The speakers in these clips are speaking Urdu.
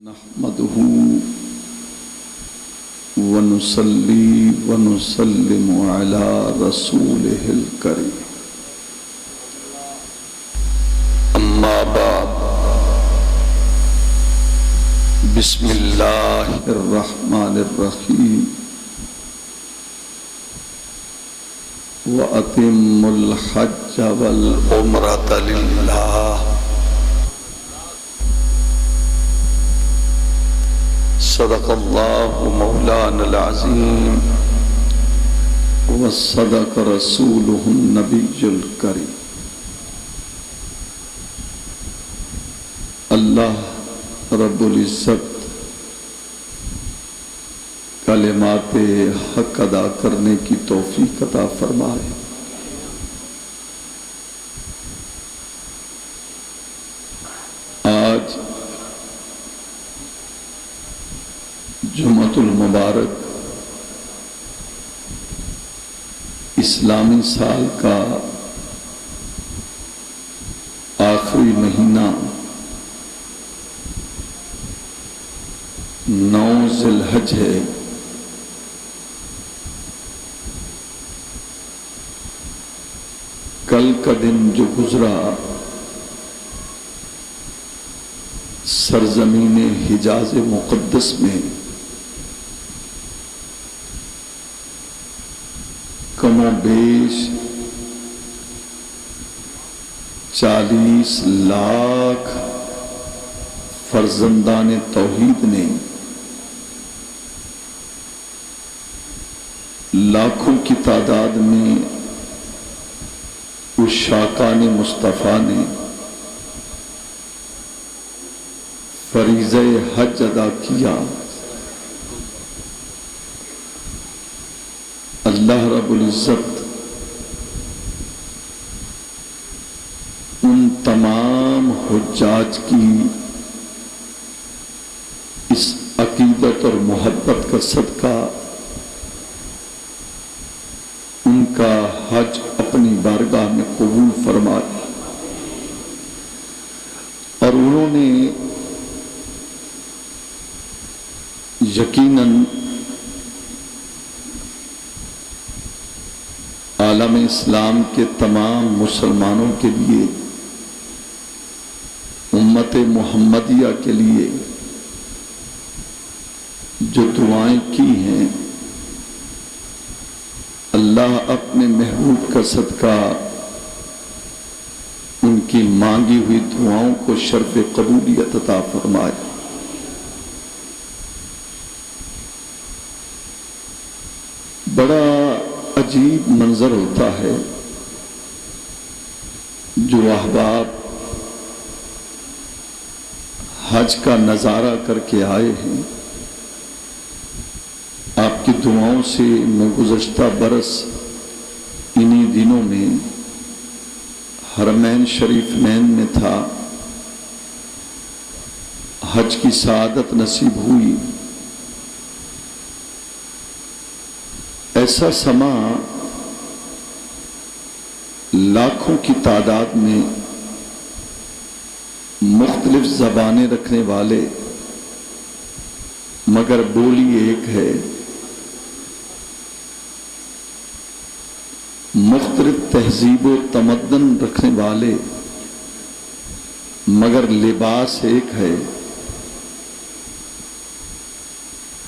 نحمده ونصلي ونسلم على رسوله الكريم اما بعد بسم الله الرحمن الرحيم وأتموا الحج والعمرة لله صدق الله مولانا العظيم وصدق رسوله النبي الكريم اللہ رب العزت کلمات حق ادا کرنے کی توفیق عطا فرمائے۔ آج جمعۃ المبارک اسلامی سال کا آخری مہینہ 9 ذی الحج ہے۔ کل کا دن جو گزرا سرزمین حجاز مقدس میں کم و بیش 40 لاکھ فرزندان توحید نے لاکھوں کی تعداد میں عشاقان مصطفیٰ نے فریضہ حج ادا کیا۔ اللہ رب العزت ان تمام حجاج کی اس عقیدت اور محبت کا صدقہ ان کا حج اپنی بارگاہ میں قبول فرمائے، اور انہوں نے یقیناً عالم اسلام کے تمام مسلمانوں کے لیے، امت محمدیہ کے لیے جو دعائیں کی ہیں، اللہ اپنے محبوب کا صدقہ ان کی مانگی ہوئی دعاؤں کو شرف قبولیت عطا فرمائے۔ بڑا عجیب منظر ہوتا ہے جو احباب حج کا نظارہ کر کے آئے ہیں۔ آپ کی دعاؤں سے میں گزشتہ برس انہی دنوں میں حرمین شریفین میں تھا، حج کی سعادت نصیب ہوئی۔ ایسا سما لاکھوں کی تعداد میں مختلف زبانیں رکھنے والے مگر بولی ایک ہے، مختلف تہذیب و تمدن رکھنے والے مگر لباس ایک ہے،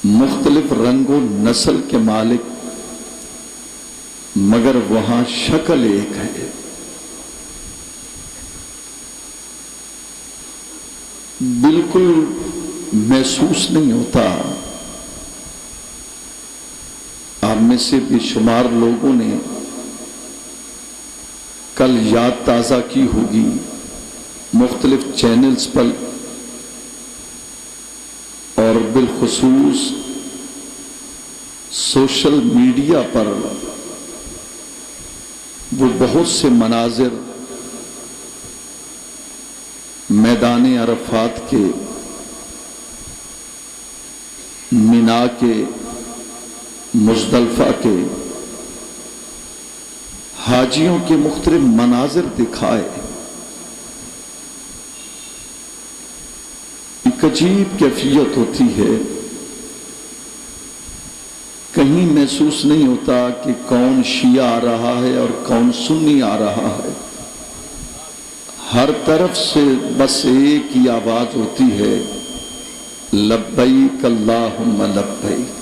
مختلف رنگ و نسل کے مالک مگر وہاں شکل ایک ہے۔ بالکل محسوس نہیں ہوتا۔ آپ میں سے بے شمار لوگوں نے کل یاد تازہ کی ہوگی، مختلف چینلز پر اور بالخصوص سوشل میڈیا پر وہ بہت سے مناظر میدان عرفات کے، مینا کے، مزدلفہ کے، حاجیوں کے مختلف مناظر دکھائے۔ ایک عجیب کیفیت ہوتی ہے، کہیں محسوس نہیں ہوتا کہ کون شیعہ آ رہا ہے اور کون سنی آ رہا ہے، ہر طرف سے بس ایک ہی آواز ہوتی ہے، لبیک اللہم لبیک۔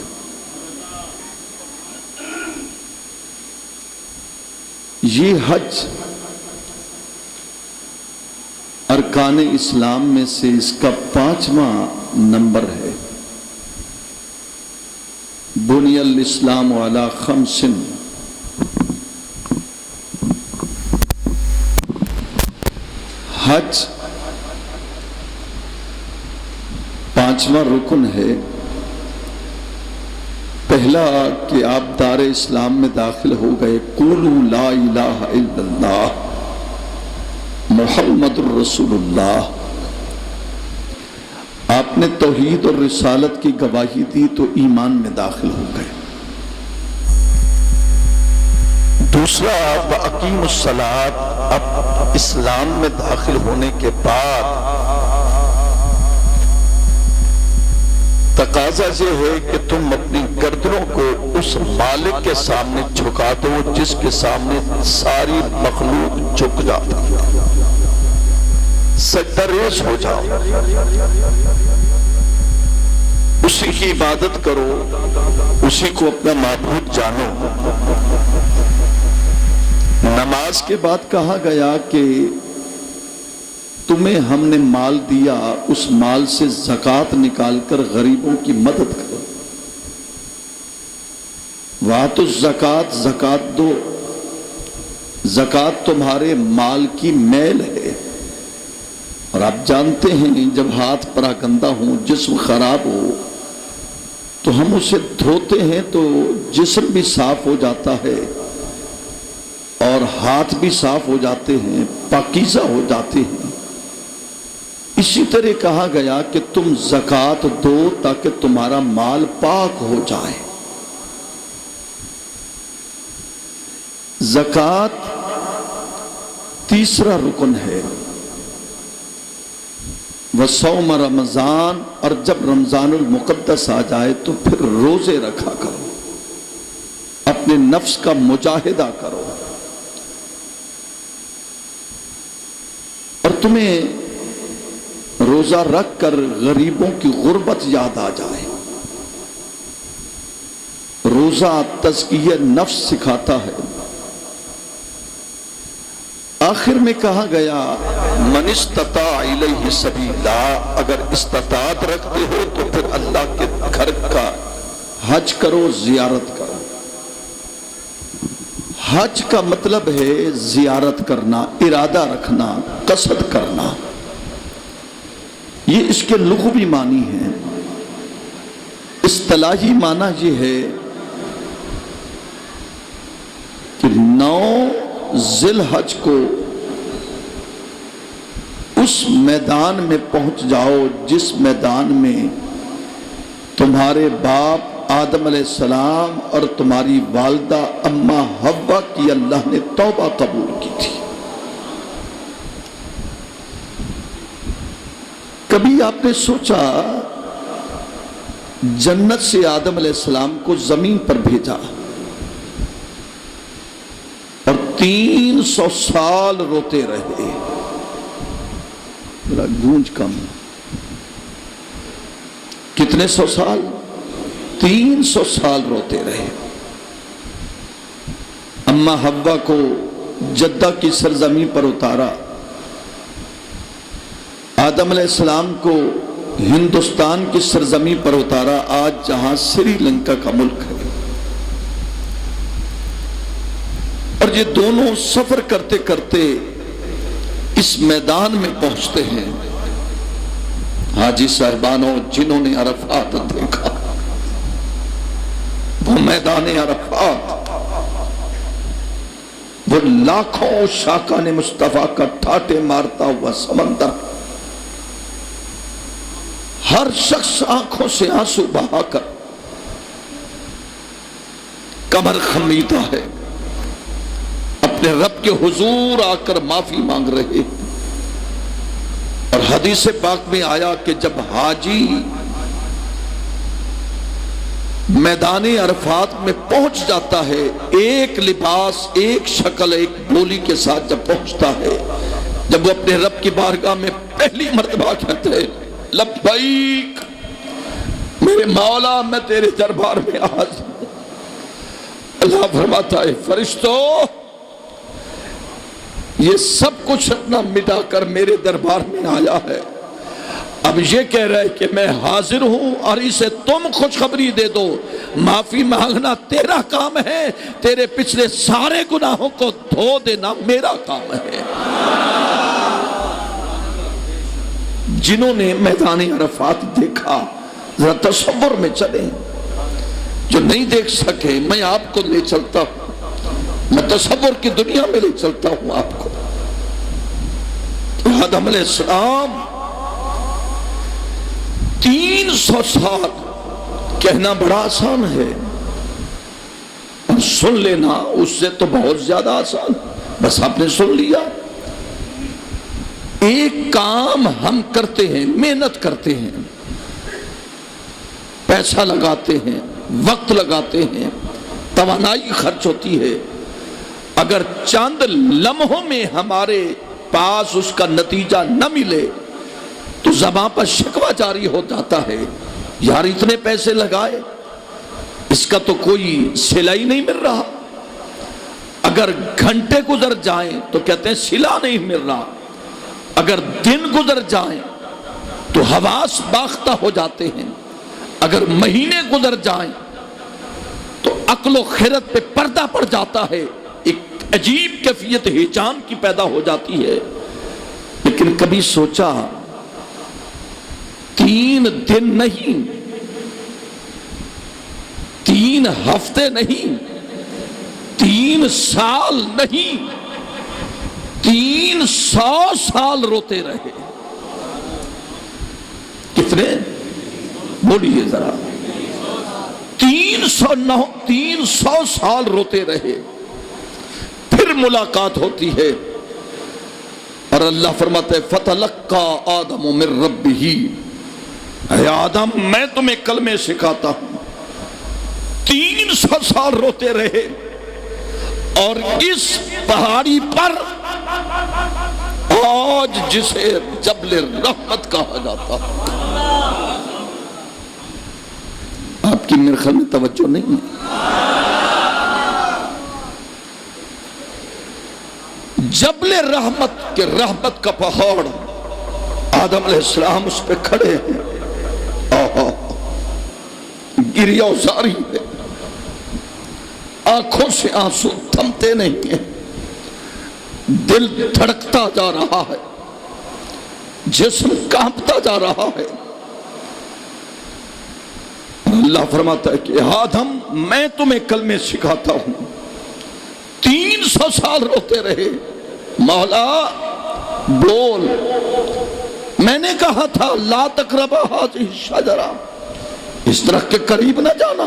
یہ حج ارکان اسلام میں سے اس کا 5واں نمبر ہے۔ بنی الاسلام علی 5، حج 5واں رکن ہے۔ پہلا کہ آپ دار اسلام میں داخل ہو گئے، قولوا لا الہ الا اللہ محمد الرسول اللہ، آپ نے توحید اور رسالت کی گواہی دی تو ایمان میں داخل ہو گئے۔ دوسرا وَأَقِیمُوا الصَّلَاةَ، اب اسلام میں داخل ہونے کے بعد تقاضا یہ ہے کہ تم اپنی گردنوں کو اس مالک کے سامنے جھکا دو جس کے سامنے ساری مخلوق جھک جاتی ہے، سجدہ ریز ہو جاؤ، اسی کی عبادت کرو، اسی کو اپنا معبود جانو۔ نماز کے بعد کہا گیا کہ تمہیں ہم نے مال دیا، اس مال سے زکوٰۃ نکال کر غریبوں کی مدد کرو۔ وَآتُوا الزَّکَاۃَ، زکوٰۃ دو، زکوٰۃ تمہارے مال کی میل ہے، اور آپ جانتے ہیں جب ہاتھ پراگندہ ہوں، جسم خراب ہو تو ہم اسے دھوتے ہیں تو جسم بھی صاف ہو جاتا ہے اور ہاتھ بھی صاف ہو جاتے ہیں، پاکیزہ ہو جاتے ہیں۔ اسی طرح کہا گیا کہ تم زکوٰۃ دو تاکہ تمہارا مال پاک ہو جائے۔ زکوٰۃ تیسرا رکن ہے۔ وصوم رمضان، اور جب رمضان المقدس آ جائے تو پھر روزے رکھا کرو، اپنے نفس کا مجاہدہ کرو، اور تمہیں روزہ رکھ کر غریبوں کی غربت یاد آ جائے۔ روزہ تزکیہ نفس سکھاتا ہے۔ آخر میں کہا گیا من استطاع الیہ سبیلا، اگر استطاعت رکھتے ہو تو پھر اللہ کے گھر کا حج کرو، زیارت کرو۔ حج کا مطلب ہے زیارت کرنا، ارادہ رکھنا، قصد کرنا، یہ اس کے لغوی معنی ہیں۔ اصطلاحی معنی یہ ہے کہ 9 ذی الحج کو اس میدان میں پہنچ جاؤ جس میدان میں تمہارے باپ آدم علیہ السلام اور تمہاری والدہ اماں حوا کی اللہ نے توبہ قبول کی تھی۔ کبھی آپ نے سوچا جنت سے آدم علیہ السلام کو زمین پر بھیجا اور 300 سال روتے رہے، ذرا گونج کم، کتنے 100 سال؟ 300 سال روتے رہے۔ اماں حوا کو جدہ کی سرزمین پر اتارا، آدم علیہ السلام کو ہندوستان کی سرزمین پر اتارا، آج جہاں سری لنکا کا ملک ہے، اور یہ دونوں سفر کرتے کرتے اس میدان میں پہنچتے ہیں۔ حاجی صاحبانوں، جنہوں نے عرفات دیکھا، وہ میدان عرفات، وہ لاکھوں شاکان مصطفیٰ کا ٹھاٹے مارتا ہوا سمندر، ہر شخص آنکھوں سے آنسو بہا کر کمر خمیدہ ہے، اپنے رب کے حضور آ کر معافی مانگ رہے۔ اور حدیث پاک میں آیا کہ جب حاجی میدان عرفات میں پہنچ جاتا ہے، ایک لباس، ایک شکل، ایک بولی کے ساتھ جب پہنچتا ہے، جب وہ اپنے رب کی بارگاہ میں پہلی مرتبہ کہتے ہیں لبیک میرے مولا، میں تیرے دربار میں حاضر ہوں، اللہ فرماتا ہے فرشتوں یہ سب کچھ اپنا مٹا کر میرے دربار میں آیا ہے، اب یہ کہہ رہا ہے کہ میں حاضر ہوں اور اسے تم خوشخبری دے دو، معافی مانگنا تیرا کام ہے، تیرے پچھلے سارے گناہوں کو دھو دینا میرا کام ہے۔ جنہوں نے میدان عرفات دیکھا ذرا تصور میں چلیں، جو نہیں دیکھ سکے میں آپ کو لے چلتا ہوں، میں تصور کی دنیا میں لے چلتا ہوں آپ کو۔ آدم علیہ السلام 300 سال کہنا بڑا آسان ہے اور سن لینا اس سے تو بہت زیادہ آسان، بس آپ نے سن لیا۔ ایک کام ہم کرتے ہیں، محنت کرتے ہیں، پیسہ لگاتے ہیں، وقت لگاتے ہیں، توانائی خرچ ہوتی ہے، اگر چند لمحوں میں ہمارے پاس اس کا نتیجہ نہ ملے تو زبان پر شکوہ جاری ہو جاتا ہے، یار اتنے پیسے لگائے اس کا تو کوئی صلہ ہی نہیں مل رہا۔ اگر گھنٹے گزر جائیں تو کہتے ہیں صلہ نہیں مل رہا، اگر دن گزر جائیں تو حواس باختہ ہو جاتے ہیں، اگر مہینے گزر جائیں تو عقل و خرد پہ پردہ پڑ جاتا ہے، ایک عجیب کیفیت ہیجان کی پیدا ہو جاتی ہے۔ لیکن کبھی سوچا 3 دن نہیں، 3 ہفتے نہیں، 3 سال نہیں، 300 سال روتے رہے؟ کتنے بولیے ذرا؟ 300 سال روتے رہے، پھر ملاقات ہوتی ہے اور اللہ فرماتے ہیں فَتَلَقَّى آدَمُ مِن رَبِّهِ، اے آدم میں تمہیں کلمے سکھاتا ہوں۔ 300 سال روتے رہے اور اس پہاڑی پر آج جسے جبل رحمت کہا جاتا، آپ کی میرے خیال میں توجہ نہیں ہے۔ جبل رحمت کے رحمت کا پہاڑ، آدم علیہ السلام اس پہ کھڑے ہیں، گریہ زاری ہے، آنکھوں سے آنسو تھمتے نہیں ہیں، دل دھڑکتا جا رہا ہے، جسم کانپتا جا رہا ہے۔ اللہ فرماتا ہے کہ آدم میں تمہیں کلمے سکھاتا ہوں۔ 300 سال روتے رہے، مولا بول، میں نے کہا تھا لا تقربا ھذہ الشجرہ، اس درخت کے قریب نہ جانا،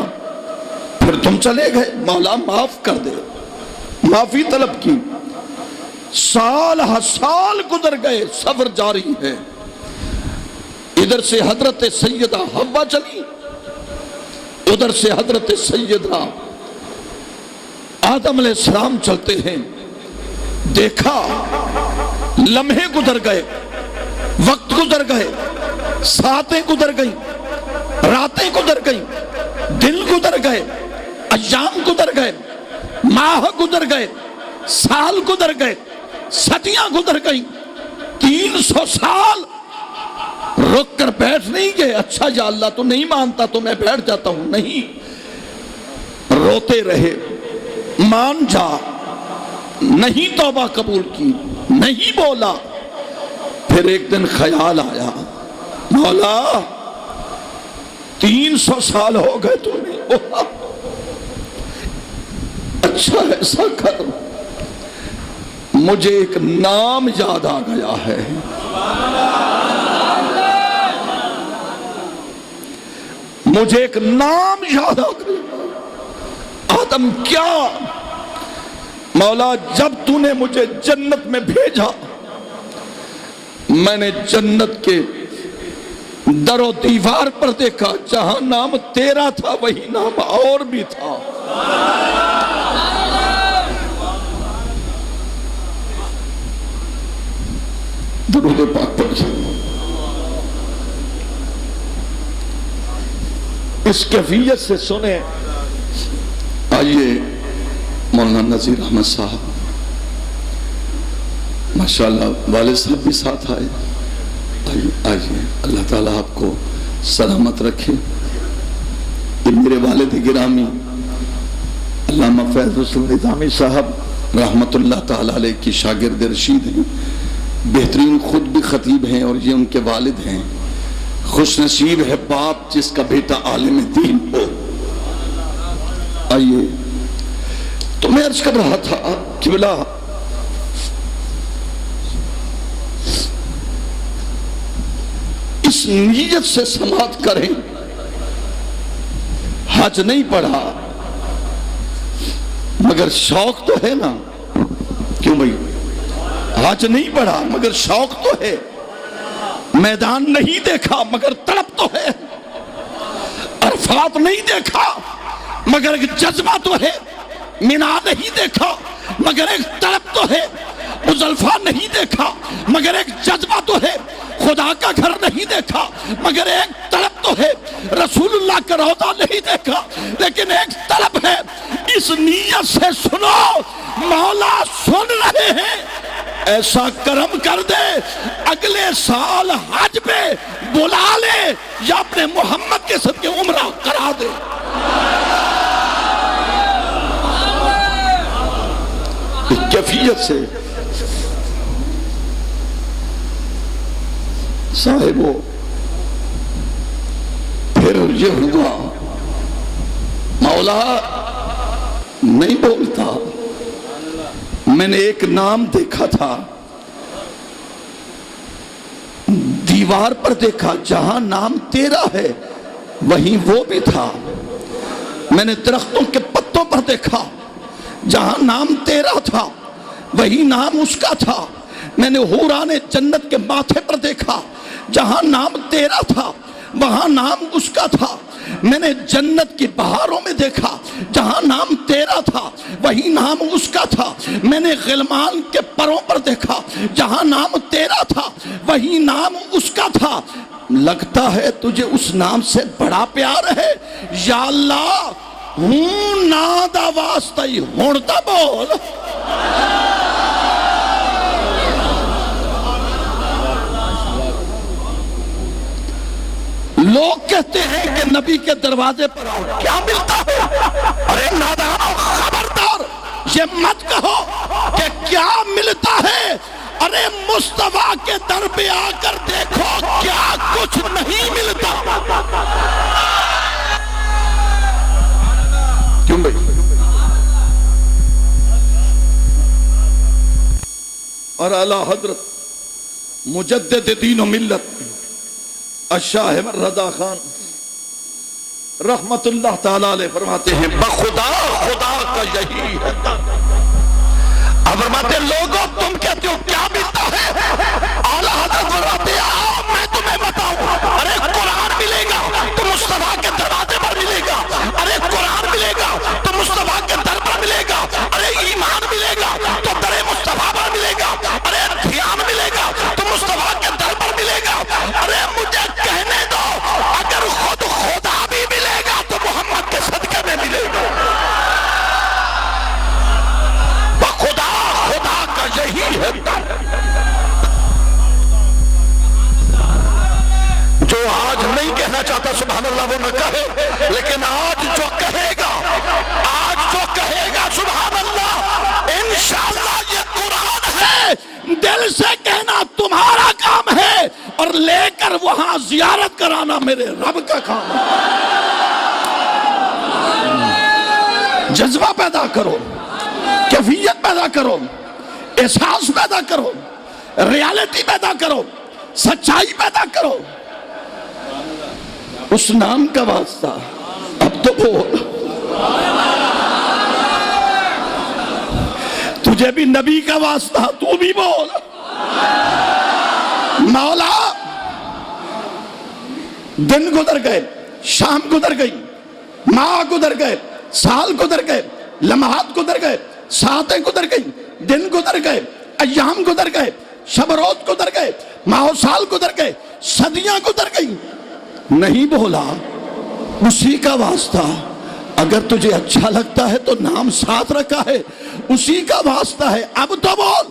پھر تم چلے گئے، مولا معاف کر دے، معافی طلب کی، سال ہر سال گزر گئے، سفر جاری ہے، ادھر سے حضرت سیدہ حوا چلی، ادھر سے حضرت سیدہ آدم علیہ السلام چلتے ہیں، دیکھا لمحے گزر گئے، وقت گزر گئے، ساعتیں گزر گئیں، راتیں گزر گئیں، دن گزر گئے، ایام گزر گئے، ماہ گزر گئے، سال گزر گئے، صدیاں گزر گئیں، 300 سال رک کر بیٹھ نہیں گئے، اچھا یا اللہ تو نہیں مانتا تو میں بیٹھ جاتا ہوں، نہیں، روتے رہے، مان جا، نہیں توبہ قبول کی، نہیں بولا۔ پھر ایک دن خیال آیا، مولا 300 سال ہو گئے تو نہیں بولا، اچھا ایسا کر، مجھے ایک نام یاد آ گیا ہے، مجھے ایک نام یاد آ گیا۔ آدم کیا؟ مولا جب تو نے مجھے جنت میں بھیجا میں نے جنت کے در و دیوار پر دیکھا، جہاں نام تیرا تھا وہی نام اور بھی تھا۔ درود پاک پڑھیے۔ اس کیفیت سے سنیں۔ آئیے مولانا نذیر احمد صاحب، ماشاءاللہ والد صاحب بھی ساتھ آئے۔ آئیے، اللہ تعالیٰ آپ کو سلامت رکھے۔ یہ میرے والد گرامی علامہ فیض رسول نظامی صاحب رحمت اللہ تعالیٰ علیہ کی شاگرد رشید ہیں، بہترین خود بھی خطیب ہیں اور یہ ان کے والد ہیں۔ خوش نصیب ہے باپ جس کا بیٹا عالم دین ہو۔ آئیے، تو میں عرض کر رہا تھا کہ بلا اس نیت سے سماعت کریں، حج نہیں پڑھا مگر شوق تو ہے نا، کیوں بھائی؟ حج نہیں پڑھا مگر شوق تو ہے، میدان نہیں دیکھا مگر تڑپ تو ہے، عرفات نہیں دیکھا مگر ایک جذبہ تو ہے، مینا نہیں دیکھا مگر ایک تڑپ تو ہے، مزدلفہ نہیں دیکھا مگر ایک جذبہ تو ہے، خدا کا گھر نہیں دیکھا مگر ایک طلب تو ہے، رسول اللہ کا روضہ نہیں دیکھا لیکن ایک طلب ہے۔ اس نیت سے سنو، مولا سن رہے ہیں، ایسا کرم کر دے اگلے سال حج پہ بلا لے یا اپنے محمد کے صدقے عمرہ کرا دے۔ اس کیفیت سے صاحبو پھر یہ ہوا، مولا نہیں بولتا، میں نے ایک نام دیکھا تھا، دیوار پر دیکھا، جہاں نام تیرا ہے وہیں وہ بھی تھا۔ میں نے درختوں کے پتوں پر دیکھا، جہاں نام تیرا تھا وہی نام اس کا تھا۔ میں نے حوران جنت کے ماتھے پر دیکھا، جہاں نام تیرا تھا وہاں نام اس کا تھا۔ میں نے جنت کی بہاروں میں دیکھا، جہاں نام تیرا تھا وہی نام اس کا تھا۔ میں نے غلمان کے پروں پر دیکھا، جہاں نام تیرا تھا وہی نام اس کا تھا۔ لگتا ہے تجھے اس نام سے بڑا پیار ہے، یا اللہ ہوں نا دا واسطہ ہی ہون تا بول۔ لوگ کہتے ہیں کہ نبی کے دروازے پر آؤ، کیا ملتا ہے؟ ارے نادانو خبردار، یہ مت کہو کہ کیا ملتا ہے، ارے مصطفیٰ کے در پہ آ کر دیکھو کیا کچھ نہیں ملتا۔ کیوں بھائی؟ اور اعلیٰ حضرت مجدد دین و ملت الشاہ رضا خان رحمت اللہ تعالیٰ علیہ فرماتے ہیں، بخدا خدا کا یہی ہے۔ اب فرماتے ہیں لوگوں تم کہتے ہو کیا ملتا ہے؟ اعلیٰ حضرت فرماتے ہیں آؤ میں تمہیں بتاؤں، ارے قرآن ملے گا تو مصطفیٰ کے دروازے پر ملے گا، ارے قرآن ملے گا تو مصطفیٰ کے در پر ملے گا، ارے ایمان ملے گا تو در مصطفیٰ پر ملے گا، ارے دھیان ملے گا تو مصطفیٰ کے در پر ملے گا۔ ارے مجھے کہنے دو اگر خود خدا بھی ملے گا تو محمد کے صدقے میں ملے گا۔ خدا خدا کا یہی ہے۔ جو آج نہیں کہنا چاہتا سبحان اللہ وہ نہ کہے، لیکن آج جو کہے گا، آج جو کہے گا سبحان اللہ، انشاءاللہ یہ قرآن ہے، دل سے کہنا تمہارا کام ہے اور لے کر وہاں زیارت کرانا میرے رب کا کام ہے۔ جذبہ پیدا کرو، کیفیت پیدا کرو، احساس پیدا کرو، ریالٹی پیدا کرو، سچائی پیدا کرو۔ اس نام کا واسطہ اب تو بول، تجھے بھی نبی کا واسطہ تو بھی بول، مولا دن گزر گئے، شام گزر گئی، ماہ گزر گئے، سال گزر گئے، لمحات گزر گئے، ساعتیں گزر گئی، دن گزر گئے، ایام گزر گئے، شب روز گزر گئے، ماہ و سال گزر گئے، صدیاں گزر گئی، نہیں بولا۔ اسی کا واسطہ، اگر تجھے اچھا لگتا ہے تو نام ساتھ رکھا ہے، اسی کا واسطہ ہے، اب تو بول۔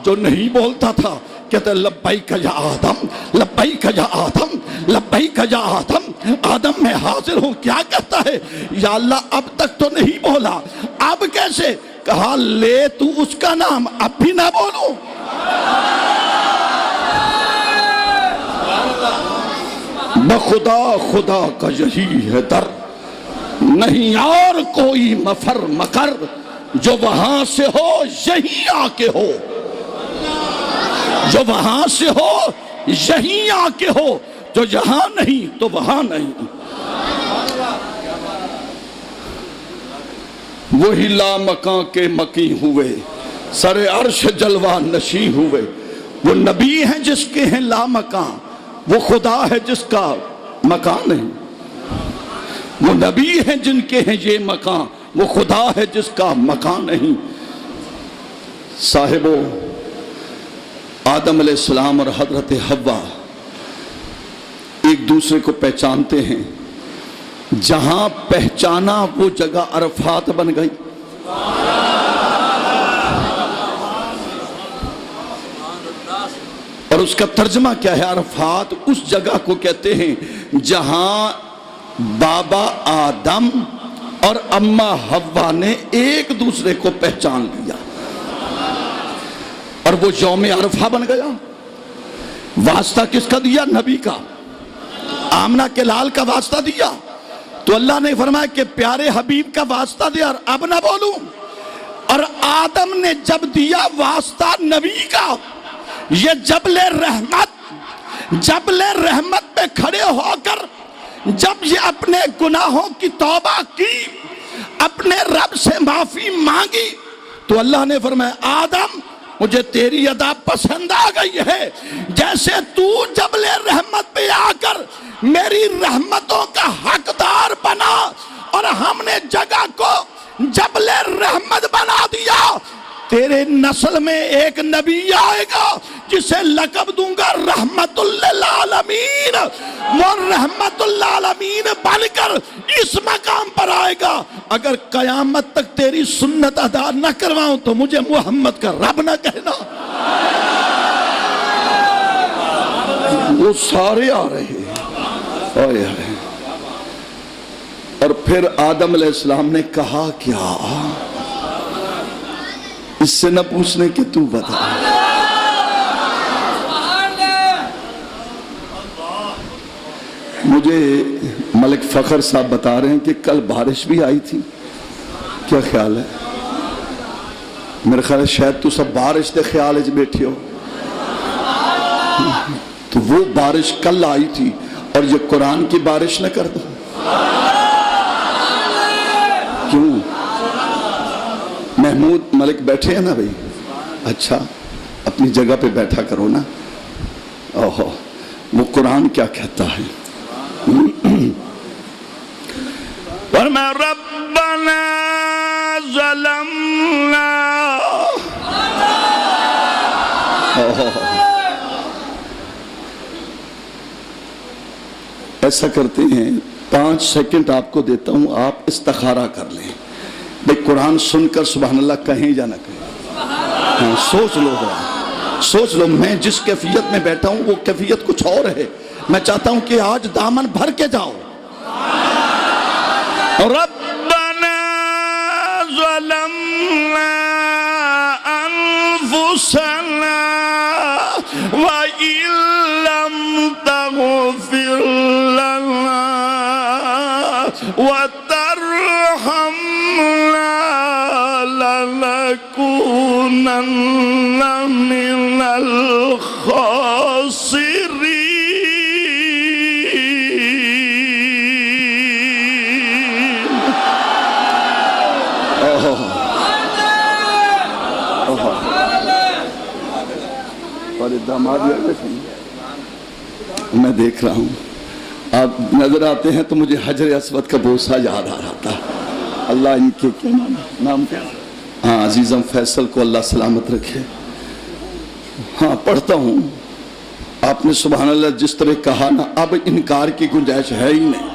جو نہیں بولتا تھا کہتے لبیک یا آدم، لبیک یا آدم، لبیک یا آدم، آدم میں حاضر ہوں۔ کیا کہتا ہے؟ یا اللہ اب تک تو نہیں بولا، اب کیسے؟ کہا لے تو اس کا نام، اب بھی نہ بولوں۔ بخدا خدا کا یہی ہے در، نہیں اور کوئی مفر مکر، جو وہاں سے ہو یہی آ کے ہو، جو وہاں سے ہو یہی آ کے ہو، جو یہاں نہیں تو وہاں نہیں۔ وہی لامکاں کے مکی ہوئے، سر عرش جلوہ نشی ہوئے۔ وہ نبی ہیں جس کے ہیں لامکاں، وہ خدا ہے جس کا مکان نہیں۔ وہ نبی ہیں جن کے ہیں یہ مکان، وہ خدا ہے جس کا مکان نہیں۔ صاحبو، آدم علیہ السلام اور حضرت حوا ایک دوسرے کو پہچانتے ہیں، جہاں پہچانا وہ جگہ عرفات بن گئی۔ اور اس کا ترجمہ کیا ہے؟ عرفات اس جگہ کو کہتے ہیں جہاں بابا آدم اور اماں حوا نے ایک دوسرے کو پہچان لیا، اور وہ یوم عرفہ بن گیا۔ واسطہ کس کا دیا؟ نبی کا، آمنہ کے لال کا واسطہ دیا۔ تو اللہ نے فرمایا کہ پیارے حبیب کا واسطہ دیا، اور اب نہ بولوں۔ اور آدم نے جب دیا واسطہ نبی کا، یہ جبل رحمت پہ کھڑے ہو کر جب یہ اپنے گناہوں کی توبہ کی، اپنے رب سے معافی مانگی، تو اللہ نے فرمایا آدم مجھے تیری ادا پسند آ گئی ہے، جیسے تو جبل رحمت پہ آ کر میری رحمتوں کا حقدار بنا، اور ہم نے جگہ کو جبل رحمت بنا دیا۔ تیرے نسل میں ایک نبی آئے گا جسے لقب دوں گا رحمت للعالمین، وہ رحمت للعالمین بن کر اس مقام پر آئے گا۔ اگر قیامت تک تیری سنت ادا نہ کرواؤں تو مجھے محمد کا رب نہ کہنا۔ وہ سارے آ رہے ہیں، اور پھر آدم علیہ السلام نے کہا کیا؟ اس سے نہ پوچھنے کہ تو بتا۔ مجھے ملک فخر صاحب بتا رہے ہیں کہ کل بارش بھی آئی تھی، کیا خیال ہے؟ میرے خیال ہے شاید تو سب بارش دے خیال ہے بیٹھے ہو، تو وہ بارش کل آئی تھی، اور یہ قرآن کی بارش نہ کر دو۔ کیوں؟ محمود ملک بیٹھے ہیں نا بھائی، اچھا اپنی جگہ پہ بیٹھا کرو نا۔ اوہو، وہ قرآن کیا کہتا ہے؟ فرمایا ربنا ظلمنا، ایسا کرتے ہیں 5 سیکنڈ آپ کو دیتا ہوں، آپ استخارہ کر لیں بھئی قرآن سن کر سبحان اللہ کہیں یا نہ کہیں۔ ہاں سوچ لو ذرا، سوچ لو۔ میں جس کیفیت میں بیٹھا ہوں وہ کیفیت کچھ اور ہے، میں چاہتا ہوں کہ آج دامن بھر کے جاؤ۔ ربنا ظلمنا انفسنا وَإِن لَّمْ تَغْفِرْ لَنَا وَتَرْحَمْنَا لَنَكُونَنَّ مِنَ الْخَاسِرِينَ۔ اور داماد میں دیکھ رہا ہوں آپ نظر آتے ہیں تو مجھے حجر اسود کا بوسہ یاد آ رہا تھا. اللہ ان کے کیا نام کیا؟ ہاں عزیزم فیصل کو اللہ سلامت رکھے. ہاں پڑھتا ہوں. آپ نے سبحان اللہ جس طرح کہا نا اب انکار کی گنجائش ہے ہی نہیں.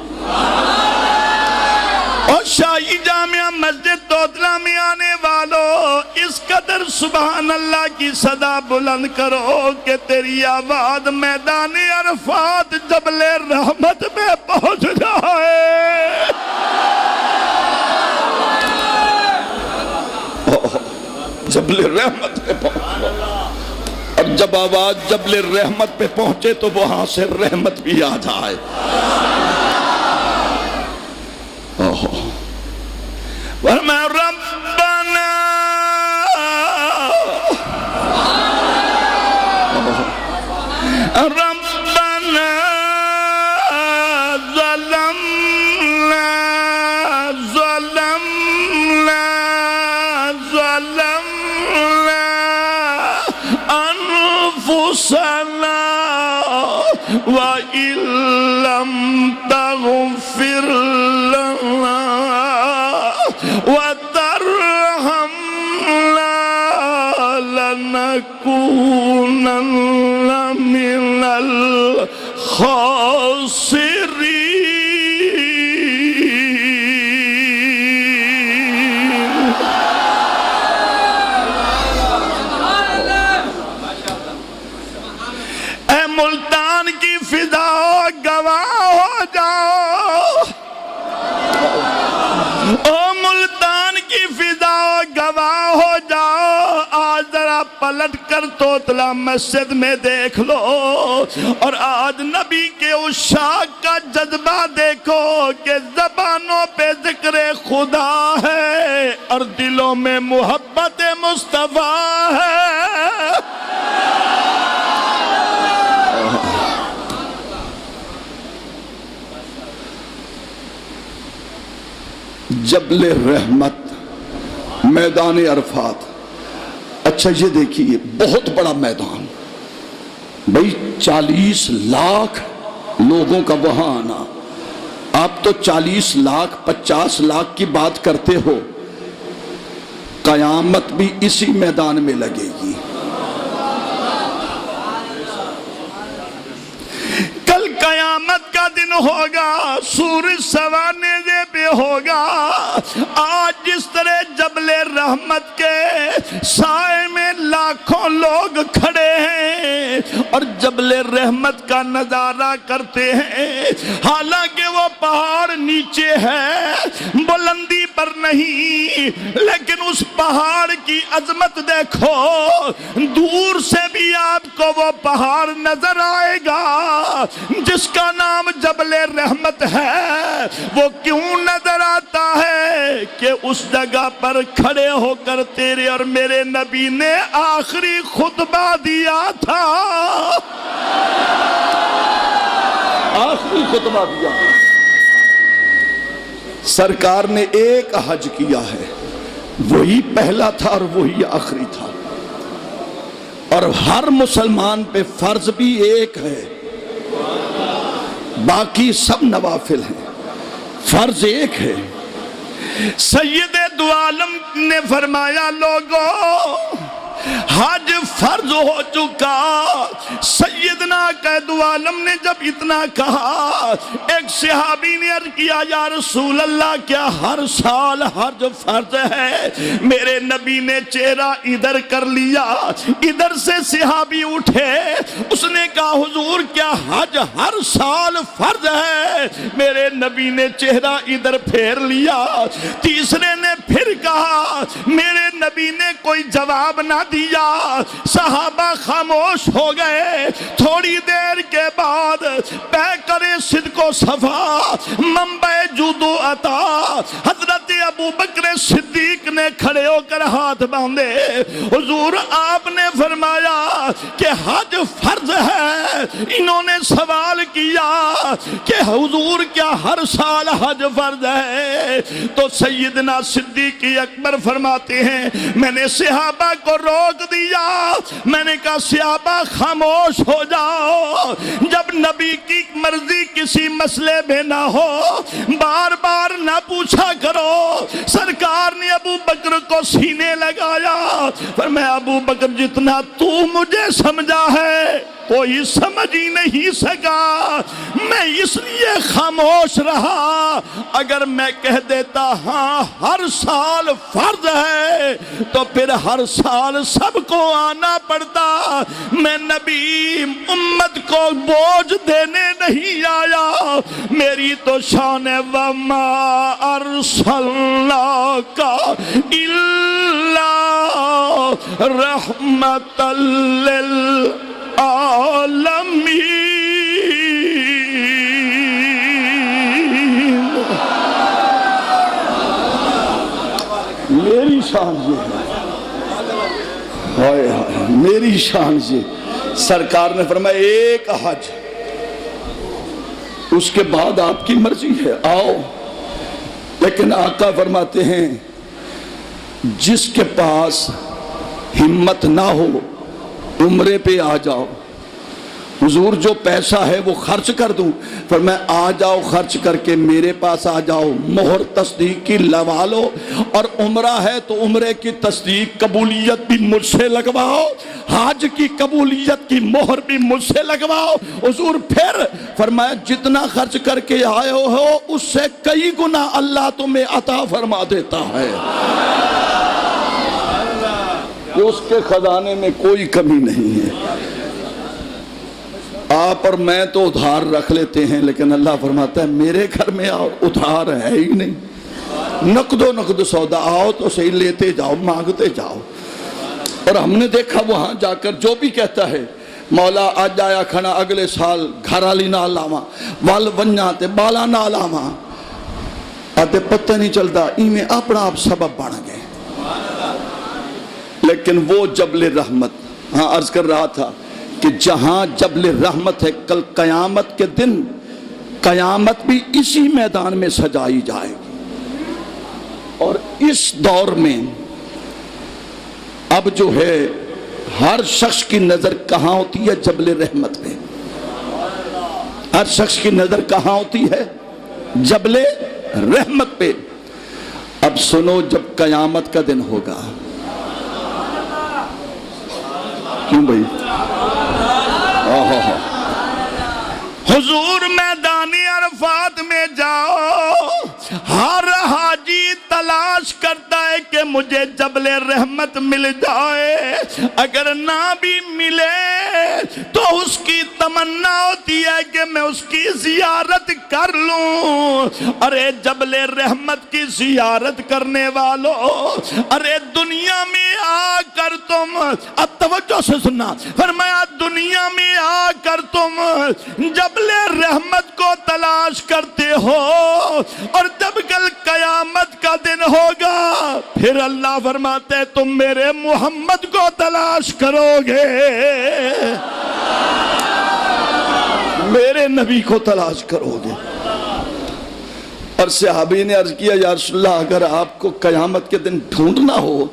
اور شاہی جامعہ مسجد دوتلا میں آنے والوں اس قدر سبحان اللہ کی صدا بلند کرو کہ تیری آواز میدان عرفات جبل رحمت میں پہنچ جائے. جبل رحمت پہ پہنچ. اور جب آواز جبل رحمت پہ پہنچے تو وہاں سے رحمت بھی آ جائے. ورمہ ربنا ربنا ظلمنا أنفسنا وإن لم تغفر لنا وترحمنا لنكونن من الخاسرين. اے ملتان کی فضا گواہ ہو جاؤ. او ملتان کی فضا گواہ ہو جاؤ. آج ذرا پلٹ کر توتلا مسجد میں دیکھ لو اور آج نبی کے عشاق کا جذبہ دیکھو کہ زبانوں پہ ذکر خدا ہے اور دلوں میں محبت مصطفیٰ ہے. جبل رحمت میدان عرفات. اچھا یہ دیکھیے بہت بڑا میدان بھئی 40 لاکھ لوگوں کا وہاں آنا. آپ تو 40 لاکھ 50 لاکھ کی بات کرتے ہو. قیامت بھی اسی میدان میں لگے گی. کل قیامت کا دن ہوگا. سورج سوانے پہ ہوگا. آج جس طرح جبل رحمت کے سائے میں لاکھوں لوگ کھڑے ہیں اور جبل رحمت کا نظارہ کرتے ہیں حالانکہ وہ پہاڑ نیچے ہے بلندی پر نہیں لیکن اس پہاڑ کی عظمت دیکھو. دور سے بھی آپ کو وہ پہاڑ نظر آئے گا جس کا نام جبل رحمت ہے. وہ کیوں نظر آتا ہے کہ اس جگہ پر کھڑے ہو کر تیرے اور میرے نبی نے آخری خطبہ دیا تھا. آخری خطبہ دیا. سرکار نے ایک حج کیا ہے وہی پہلا تھا اور وہی آخری تھا. اور ہر مسلمان پہ فرض بھی ایک ہے باقی سب نوافل ہیں. فرض ایک ہے. سید دو عالم نے فرمایا لوگو حج فرض ہو چکا. سیدنا قائد عالم نے جب اتنا کہا ایک صحابی نے عرض کیا یا رسول اللہ کیا ہر سال حج فرض ہے؟ میرے نبی نے چہرہ ادھر کر لیا. ادھر سے صحابی اٹھے. اس نے کہا حضور کیا حج ہر سال فرض ہے؟ میرے نبی نے چہرہ ادھر پھیر لیا. تیسرے نے پھر کہا. میرے نبی نے کوئی جواب نہ دیا. صحابہ خاموش ہو گئے. تھوڑی دیر کے بعد پیکر صدق و صفا منبع جود و عطا حضرت حضرت ابو بکر صدیق نے کھڑے ہو کر ہاتھ باندھے، حضور آپ نے فرمایا کہ حج فرض ہے۔ انہوں نے سوال کیا کہ حضور کیا ہر سال حج فرض ہے؟ تو سیدنا صدیق اکبر فرماتے ہیں میں نے صحابہ کو روک دیا، میں نے کہا صحابہ خاموش ہو جاؤ، جب نبی کی مرضی کسی مسئلے میں نہ ہو بار بار نہ پوچھا کرو۔ سرکار نے ابو بکر کو سینے لگایا، فرمایا ابو بکر جتنا تو مجھے سمجھا ہے کوئی سمجھ ہی نہیں سکا، میں اس لیے خاموش رہا۔ اگر میں کہہ دیتا ہاں ہر سال فرض ہے تو پھر ہر سال سب کو آنا پڑتا، میں نبی امت کو بوجھ دینے نہیں آیا، میری تو شان ہے وَمَا أَرْسَلْنَاكَ إِلَّا رَحْمَةً لِلْعَالَمِينَ۔ میری شان یہ ہے، میری شان یہ۔ سرکار نے فرمایا ایک حج، اس کے بعد آپ کی مرضی ہے آؤ، لیکن آقا فرماتے ہیں جس کے پاس ہمت نہ ہو عمرے پہ آ جاؤ۔ حضور جو پیسہ ہے وہ خرچ کر دوں، فرمایا آ جاؤ خرچ کر کے میرے پاس آ جاؤ، مہر تصدیق کی لگوا لو، اور عمرہ ہے تو عمرے کی تصدیق قبولیت بھی مجھ سے لگواؤ، حج کی قبولیت کی مہر بھی مجھ سے لگواؤ۔ حضور پھر فرمایا جتنا خرچ کر کے آئے ہو اس سے کئی گنا اللہ تمہیں عطا فرما دیتا ہے، اس کے خزانے میں کوئی کمی نہیں ہے۔ آپ اور میں تو ادھار رکھ لیتے ہیں، لیکن اللہ فرماتا ہے میرے گھر میں آؤ ادھار ہے ہی نہیں، نقد سودا آؤ تو صحیح لیتے جاؤ مانگتے جاؤ۔ اور ہم نے دیکھا وہاں جا کر جو بھی کہتا ہے مولا آج آیا کھنا اگلے سال گھر والی نہ لاواں وال ونجاں تے بالا نہ لاواں، آتے پتہ نہیں چلتا ایویں اپنا آپ سبب بن گئے۔ لیکن وہ جبل رحمت، ہاں عرض کر رہا تھا کہ جہاں جبل رحمت ہے کل قیامت کے دن قیامت بھی اسی میدان میں سجائی جائے گی۔ اور اس دور میں اب جو ہے ہر شخص کی نظر کہاں ہوتی ہے؟ جبل رحمت پہ۔ ہر شخص کی نظر کہاں ہوتی ہے؟ جبل رحمت پہ۔ اب سنو جب قیامت کا دن ہوگا، کیوں بھائی حضور میدانی عرفات میں جاؤ، ہر حاجی تلاش کرتا ہے کہ مجھے جبل رحمت مل جائے، اگر نہ بھی ملے تو اس کی تمنا ہوتی ہے کہ میں اس کی زیارت کر لوں۔ ارے جبل رحمت کی زیارت کرنے والوں، ارے دنیا میں آ کر تم، اب توجہ سے سننا، فرمایا دنیا میں آ کر تم جبل رحمت کو تلاش کرتے ہو، اور جب کل قیامت کا دن ہوگا پھر اللہ فرماتے تم میرے محمد کو تلاش کرو گے، میرے نبی کو تلاش کرو گے۔ اور صحابی نے عرض کیا یا رسول اللہ اگر آپ کو قیامت کے دن ڈھونڈنا ہو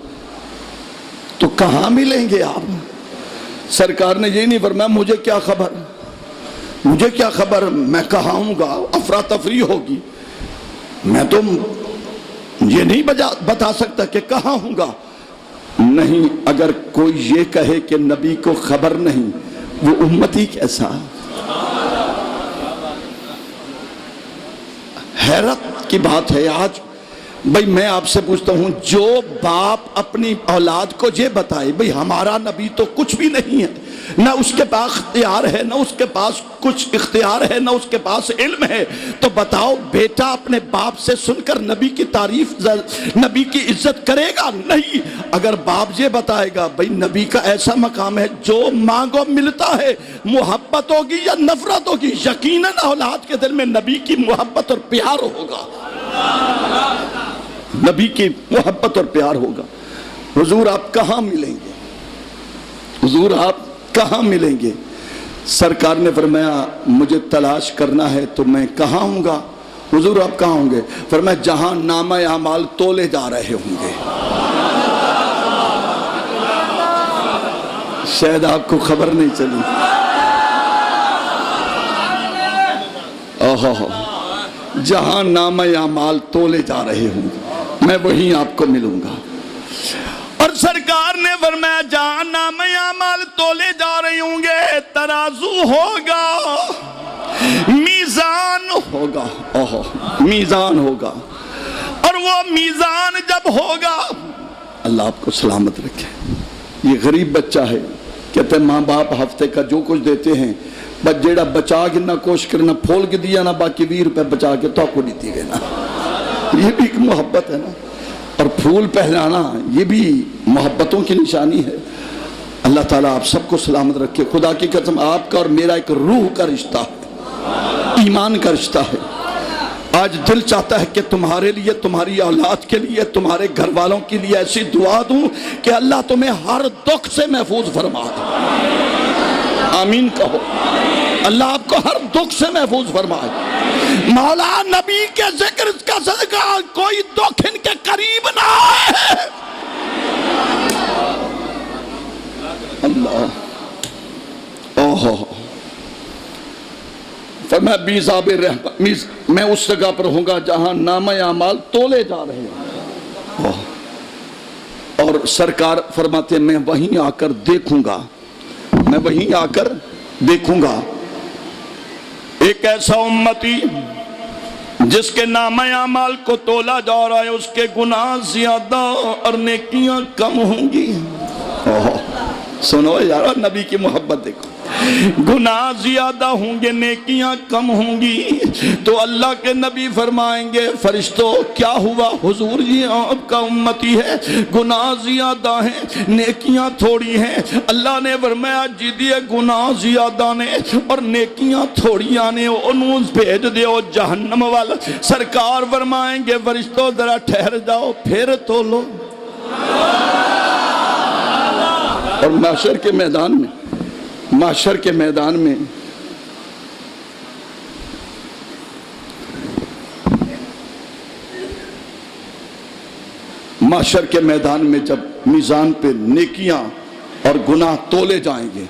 تو کہاں ملیں گے آپ؟ سرکار نے یہ نہیں فرمایا مجھے کیا خبر، مجھے کیا خبر میں کہاں ہوں گا، افراتفری ہوگی، میں تو یہ نہیں بتا سکتا کہ کہاں ہوں گا۔ نہیں، اگر کوئی یہ کہے کہ نبی کو خبر نہیں وہ امتی کیسا؟ حیرت کی بات ہے آج بھئی میں آپ سے پوچھتا ہوں جو باپ اپنی اولاد کو یہ بتائے بھئی ہمارا نبی تو کچھ بھی نہیں ہے، نہ اس کے پاس اختیار ہے، نہ اس کے پاس کچھ اختیار ہے، نہ اس کے پاس علم ہے، تو بتاؤ بیٹا اپنے باپ سے سن کر نبی کی تعریف نبی کی عزت کرے گا؟ نہیں۔ اگر باپ یہ بتائے گا بھئی نبی کا ایسا مقام ہے جو مانگو ملتا ہے، محبت ہوگی یا نفرت ہوگی، یقیناً اولاد کے دل میں نبی کی محبت اور پیار ہوگا۔ نبی کی محبت اور پیار ہوگا۔ حضور آپ کہاں ملیں گے؟ حضور آپ کہاں ملیں گے؟ سرکار نے فرمایا مجھے تلاش کرنا ہے تو میں کہاں ہوں گا؟ حضور آپ کہاں ہوں گے؟ فرمایا جہاں نامہ اعمال تولے جا رہے ہوں گے۔ شاید آپ کو خبر نہیں چلی۔ جہاں نامہ اعمال تولے جا رہے ہوں گے میں وہیں آپ کو ملوں گا۔ اور سرکار نے فرمایا جہاں نامہ اعمال تولے جا رہے ہوں گے ترازو ہوگا، میزان ہوگا، میزان ہوگا، اور وہ میزان جب ہوگا، اللہ آپ کو سلامت رکھے۔ یہ غریب بچہ ہے، کہتے ہیں ماں باپ ہفتے کا جو کچھ دیتے ہیں بس جیڑا بچا کے نہ کوشش کرنا پھول کے دیا نہ باقی 20 روپے بچا کے تو کو دیتی گئے نا، یہ بھی ایک محبت ہے نا۔ اور پھول پہنانا یہ بھی محبتوں کی نشانی ہے۔ اللہ تعالیٰ آپ سب کو سلامت رکھے۔ خدا کی قسم آپ کا اور میرا ایک روح کا رشتہ ہے، ایمان کا رشتہ ہے۔ آج دل چاہتا ہے کہ تمہارے لیے، تمہاری اولاد کے لیے، تمہارے گھر والوں کے لیے ایسی دعا دوں کہ اللہ تمہیں ہر دکھ سے محفوظ فرما دے۔ آمین کہو۔ اللہ آپ کو ہر دکھ سے محفوظ فرمائے۔ مولا نبی کے ذکر کا صدقہ کوئی دکھ ان کے قریب نہ آئے۔ اللہ فرمایا میزاب رحمت، میں اس جگہ پر ہوں گا جہاں نامہ اعمال تولے جا رہے ہیں۔ اور سرکار فرماتے ہیں میں وہیں آ کر دیکھوں گا، میں وہیں آ کر دیکھوں گا ایک ایسا امتی جس کے نامہ اعمال کو تولا جا رہا ہے، اس کے گناہ زیادہ اور نیکیاں کم ہوں گی۔ سنو یار، نبی کی محبت دیکھو، گناہ زیادہ ہوں گے نیکیاں کم ہوں گی۔ تو اللہ کے نبی فرمائیں گے فرشتوں کیا ہوا؟ حضور یہ آپ کا امتی ہے، گناہ زیادہ ہیں نیکیاں تھوڑی ہیں۔ اللہ نے فرمایا جدیے گناہ زیادہ نے اور نیکیاں تھوڑیاں نے، انہوں بھیج دیو جہنم والا۔ سرکار فرمائیں گے فرشتوں ذرا ٹھہر جاؤ پھر تو لو۔ اور محشر کے میدان میں، محشر کے میدان میں محشر کے میدان میں جب میزان پہ نیکیاں اور گناہ تولے جائیں گے،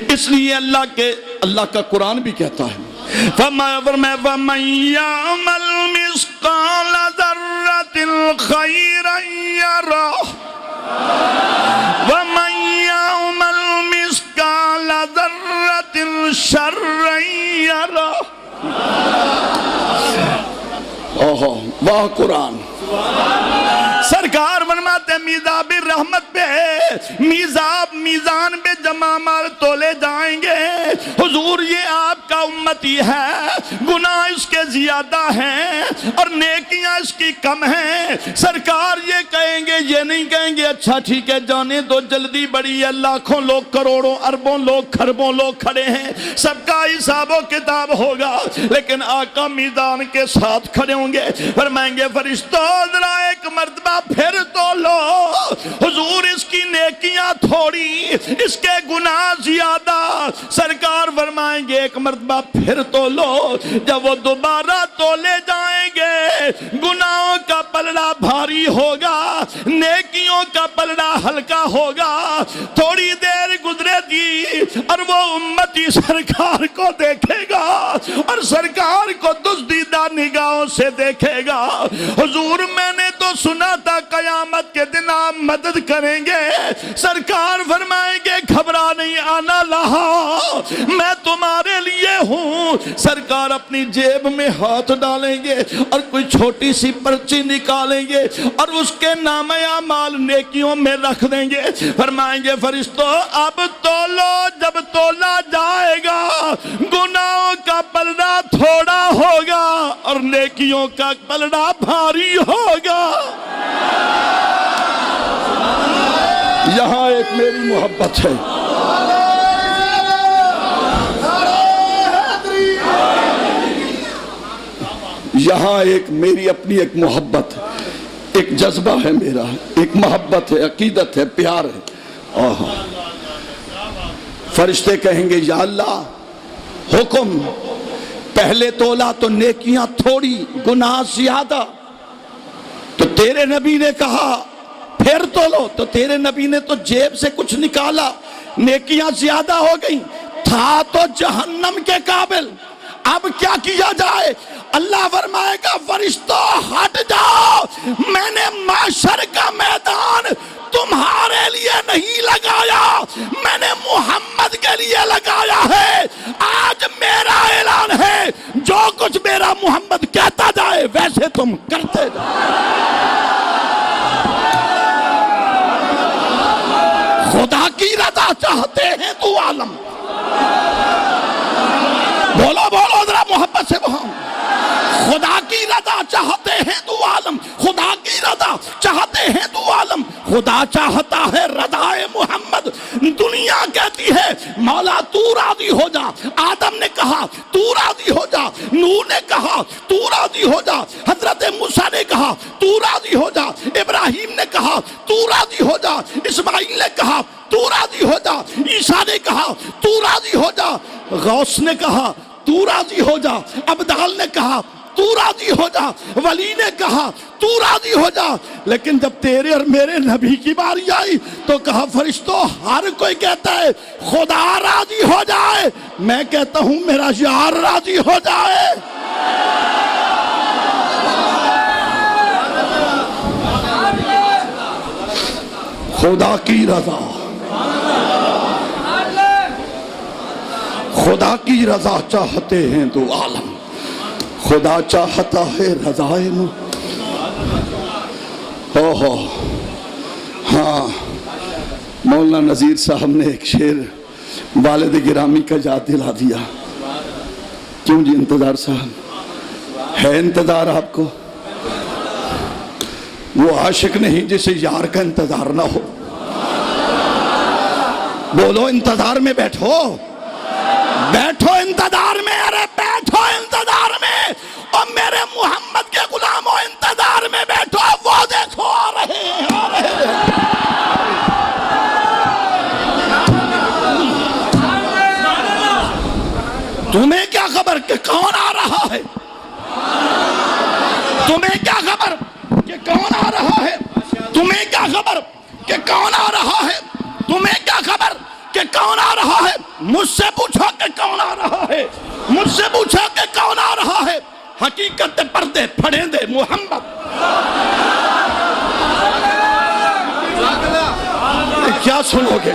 اس لیے اللہ کا قرآن بھی کہتا ہے فَمَن يَعْمَلْ مِثْقَالَ ذَرَّةٍ خَيْرًا يَرَهُ وَمَن يَعْمَلْ مِثْقَالَ ذَرَّةٍ شَرًّا يَرَهُ۔ واہ قرآن! سرکار فرماتے ہیں میزاب رحمت پہ میزان پہ جمع مال تولے جائیں گے۔ حضور یہ آپ کا امتی ہے، گناہ اس کے زیادہ ہیں اور نیکیاں اس کی کم ہیں۔ سرکار یہ کہیں گے، یہ نہیں کہیں گے اچھا ٹھیک ہے جانے دو جلدی بڑی ہے، لاکھوں لوگ، کروڑوں، اربوں لوگ، کھربوں لوگ کھڑے ہیں، سب کا حساب و کتاب ہوگا، لیکن آقا میزان کے ساتھ کھڑے ہوں گے۔ فرمائیں گے فرشتوں ذرا ایک مرتبہ پھر تو لو، حضور اس کی نیکیاں تھوڑی، اس کے گناہ زیادہ۔ سرکار فرمائیں گے ایک مرتبہ پھر تو لو۔ جب وہ دوبارہ تولے جائیں گے، گناہوں کا پلڑا بھاری ہوگا، نیکیوں کا پلڑا ہلکا ہوگا۔ تھوڑی دیر گزرے گی اور وہ امتی سرکار کو دیکھے گا اور سرکار کو دزدیدہ نگاہوں سے دیکھے گا۔ حضور میں نے تو سنا تھا قیامت کے دن آپ مدد کریں گے۔ سرکار فرمائیں گے گھبرا نہیں، آنا لہا، میں تمہارے لیے ہوں۔ سرکار اپنی جیب میں ہاتھ ڈالیں گے اور کوئی چھوٹی سی پرچی نکالیں گے اور اس کے نامہ اعمال نیکیوں میں رکھ دیں گے۔ فرمائیں گے فرشتوں اب تولو، جب تولا جائے گا گناہوں کا پلڑا تھوڑا ہوگا اور نیکیوں کا پلڑا بھاری ہوگا۔ یہاں ایک میری محبت ہے، یہاں ایک میری اپنی ایک محبت، ایک جذبہ ہے میرا، ایک محبت ہے، عقیدت ہے، پیار ہے۔ فرشتے کہیں گے یا اللہ حکم، پہلے تولا تو نیکیاں تھوڑی گناہ زیادہ، تو تیرے نبی نے کہا پھر تولو، تو تیرے نبی نے تو جیب سے کچھ نکالا، نیکیاں زیادہ ہو گئیں، تھا تو جہنم کے قابل، اب کیا کیا جائے؟ اللہ فرمائے گا فرشتوں ہٹ جاؤ، میں نے معاشر کا میدان تمہارے لیے نہیں لگایا، میں نے محمد کے لیے لگایا ہے۔ آج میرا اعلان ہے جو کچھ میرا محمد کہتا جائے ویسے تم کرتے جاؤ۔ خدا کی رضا چاہتے ہیں تو عالم، بولو بولو ذرا محبت سے وہاں، خدا کی رضا چاہتے ہیں تو عالم، خدا کی رضا چاہتے ہیں تو عالم، خدا چاہتا ہے رضائے محمد۔ دنیا کہتی ہے مولا تو راضی ہو جا، آدم نے کہا تو راضی ہو جا، نوح نے کہا تو راضی ہو جا، حضرت موسیٰ نے کہا تو راضی ہو جا، ابراہیم نے کہا تو راضی ہو جا، اسماعیل نے کہا تو راضی ہو جا، عیسیٰ نے کہا تو راضی ہو جا، غوث نے کہا تو راضی ہو جا، عبدال نے کہا تو راضی ہو جا، ولی نے کہا تو راضی ہو جا۔ لیکن جب تیرے اور میرے نبی کی باری آئی تو کہا فرشتوں ہر کوئی کہتا ہے خدا راضی ہو جائے، میں کہتا ہوں میرا یار راضی ہو جائے۔ خدا کی رضا، خدا کی رضا چاہتے ہیں تو عالم، خدا چاہتا ہے رضائے ہاں۔ مولانا نذیر صاحب نے ایک شعر والد گرامی کا یاد دلا دیا۔ کیوں جی انتظار صاحب ہے انتظار آپ کو؟ وہ عاشق نہیں جسے یار کا انتظار نہ ہو، بولو انتظار میں بیٹھو، بیٹھو انتظار میں، ارے بیٹھو انتظار میں، اور میرے محمد کے غلاموں انتظار میں بیٹھو، وہ دیکھو آ رہے ہیں، آ رہے ہیں۔ تمہیں کیا خبر کہ کون آ رہا ہے؟ تمہیں کیا خبر کہ کون آ رہا ہے؟ تمہیں کیا خبر کہ کون آ رہا ہے؟ تمہیں کیا خبر کہ کون آ رہا ہے؟ مجھ سے پوچھو کہ کون آ رہا ہے، مجھ سے پوچھو کہ کون آ رہا ہے۔ حقیقت پردے پھڑیں دے محمد، کیا سنو گے؟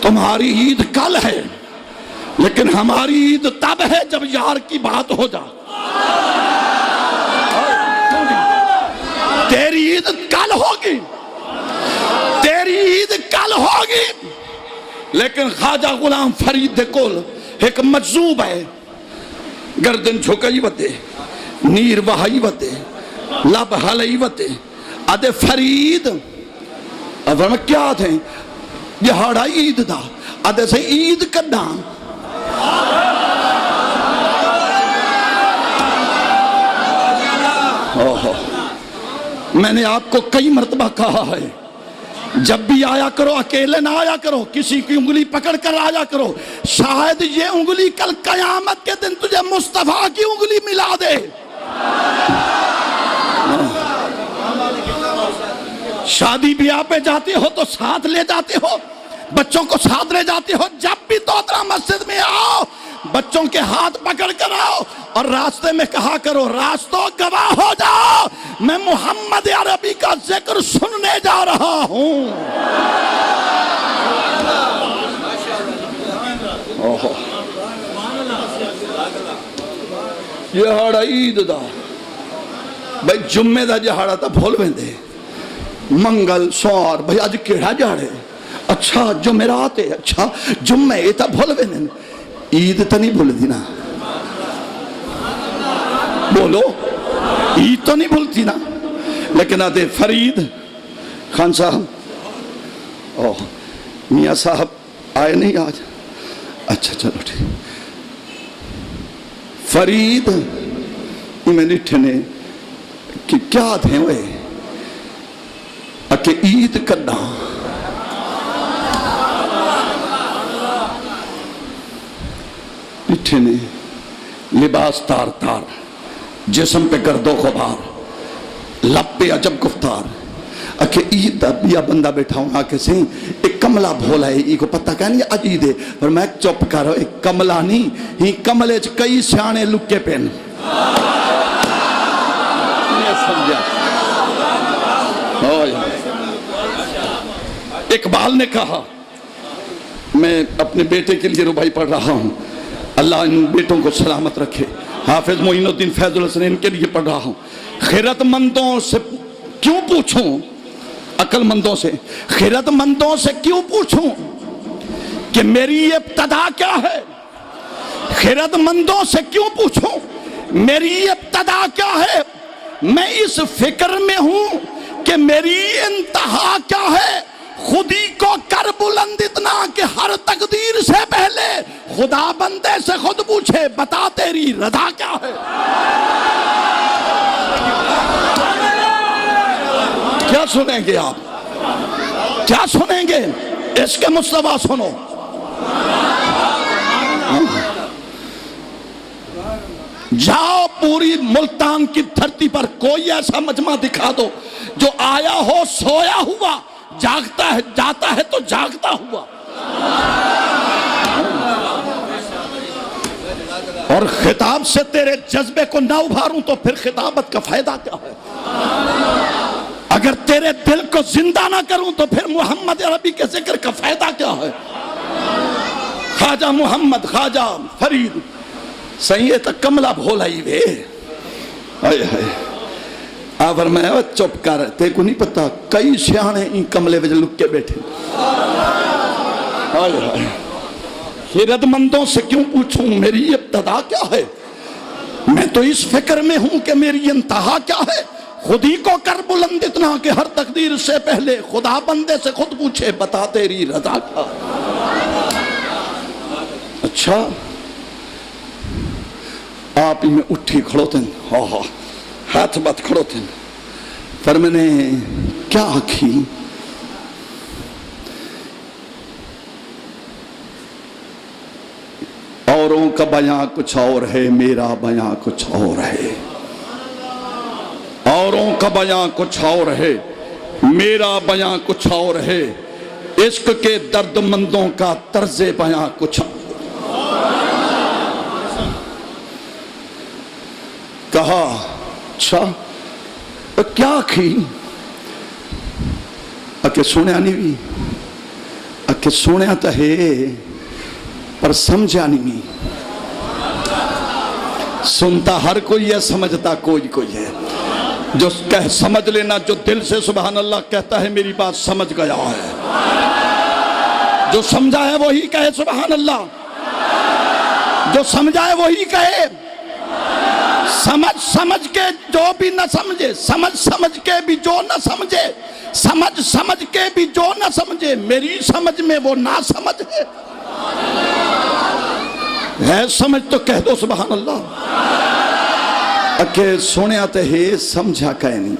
تمہاری عید کل ہے لیکن ہماری عید تب ہے جب یار کی بات ہو جا۔ تیری عید کل ہوگی، تیری عید کل ہوگی، لیکن خواجہ غلام فرید دے کول ایک مجذوب ہے، گردن جھکائی وتے، نیر وہائی وتے، لب ہلائی وتے، ادے فرید اب کیا تھے دہاڑا عید دا، ادے سے عید کڈا۔ میں نے آپ کو کئی مرتبہ کہا ہے جب بھی آیا کرو اکیلے نہ آیا کرو، کسی کی انگلی پکڑ کر آیا کرو، شاید یہ انگلی کل قیامت کے دن تجھے مصطفیٰ کی انگلی ملا دے۔ شادی بیاہ پہ جاتے ہو تو ساتھ لے جاتے ہو، بچوں کو ساتھ لے جاتے ہو، جب بھی دوترا مسجد میں آؤ بچوں کے ہاتھ پکڑ کر آؤ اور راستے میں کہا کرو راستوں گواہ ہو جاؤ میں محمد عربی کا ذکر سننے جا رہا ہوں۔ جہاڑا عید دا بھائی جمعے دا جہاڑا تا بھول بندے، منگل سوار بھائی آج کیڑا جاڑے، اچھا جمعرات ہے، اچھا جمعے تا بھول بندے، عید تا نہیں بھول دینا، بولو عید تو نہیں بھولتی نا۔ لیکن آتے فرید خان صاحب میاں صاحب آئے نہیں آج، اچھا چلو ٹھیک، فرید میں نٹھنے کہ کیا تھے وہ کہ عید کڈا نٹھنے لباس تار تار، جسم پہ گرد و غبار، لب پہ عجب گفتار، اکھے عید دا بیا بندہ بیٹھا ہوں آکے سے ایک کملہ بھولا ہے، ای کو پتہ کہنی عجید ہے، پر میں چپ کر رہا ہوں، ایک کملہ نہیں، ہی کملے چ کئی سیانے لکے پین اقبال نے کہا میں اپنے بیٹے کے لیے ربائی پڑھ رہا ہوں، اللہ ان بیٹوں کو سلامت رکھے، حافظ معین الدین فیض الحسن ان کے لیے پڑھ رہا ہوں، خیرت مندوں سے کیوں پوچھوں، عقل مندوں سے خیرت مندوں سے کیوں پوچھوں کہ میری ابتدا کیا ہے، خیرت مندوں سے کیوں پوچھوں میری ابتدا کیا ہے، میں اس فکر میں ہوں کہ میری انتہا کیا ہے، خودی کو کر بلند اتنا کہ ہر تقدیر سے پہلے خدا بندے سے خود پوچھے بتا تیری رضا کیا ہے۔ کیا سنیں گے آپ، کیا سنیں گے، عشق مصطفیٰ سنو۔ جاؤ پوری ملتان کی دھرتی پر کوئی ایسا مجمع دکھا دو جو آیا ہو سویا ہوا، جاگتا ہے جاتا ہے تو جاگتا ہوا، اور خطاب سے تیرے جذبے کو نہ ابھاروں تو پھر خطابت کا فائدہ کیا ہے، اگر تیرے دل کو زندہ نہ کروں تو پھر محمد عربی کے ذکر کا فائدہ کیا ہے۔ خواجہ محمد خواجہ فرید صحیح تک کملہ بھولا ہی وے آئے آئے آور میں چپ کر تے کو نہیں پتا کئی سیانے ان کملے وجہ لک کے بیٹھے آئے آئے خیرت مندوں سے کیوں پوچھوں میری ابتدا کیا ہے، میں تو اس فکر میں ہوں کہ میری انتہا کیا ہے، خودی کو کر بلند اتنا کہ ہر تقدیر سے پہلے خدا بندے سے خود پوچھے بتا تیری رضا کیا۔ اچھا آپ ہی میں اٹھی کھڑو تھے، ہاتھ بات کھڑو تھے، پر میں نے کیا آکھی، اوروں کا بیاں کچھ اور ہے میرا بیاں کچھ اور ہے، اوروں کا بیاں کچھ اور ہے میرا بیاں کچھ اور ہے، عشق کے درد مندوں کا طرز بیاں کچھ اور۔ کہا اچھا کیا کھی، اکے سونے آنی بھی، اکے سونے آتا ہے پر سمجھ آنی بھی، سنتا ہر کوئی ہے سمجھتا کوئی ہے، جو کہہ سمجھ لینا جو دل سے سبحان اللہ کہتا ہے میری بات سمجھ گیا ہے، جو سمجھا ہے وہی کہے سبحان اللہ، جو سمجھا ہے وہی کہے، سمجھ کے جو بھی نہ سمجھے، سمجھ کے بھی جو نہ سمجھے، سمجھ کے بھی جو نہ سمجھے، میری سمجھ میں وہ نہ سمجھ ہے سمجھ تو کہہ دو سبحان اللہ۔ اکے سونے آتے ہیں سمجھا کہے نہیں،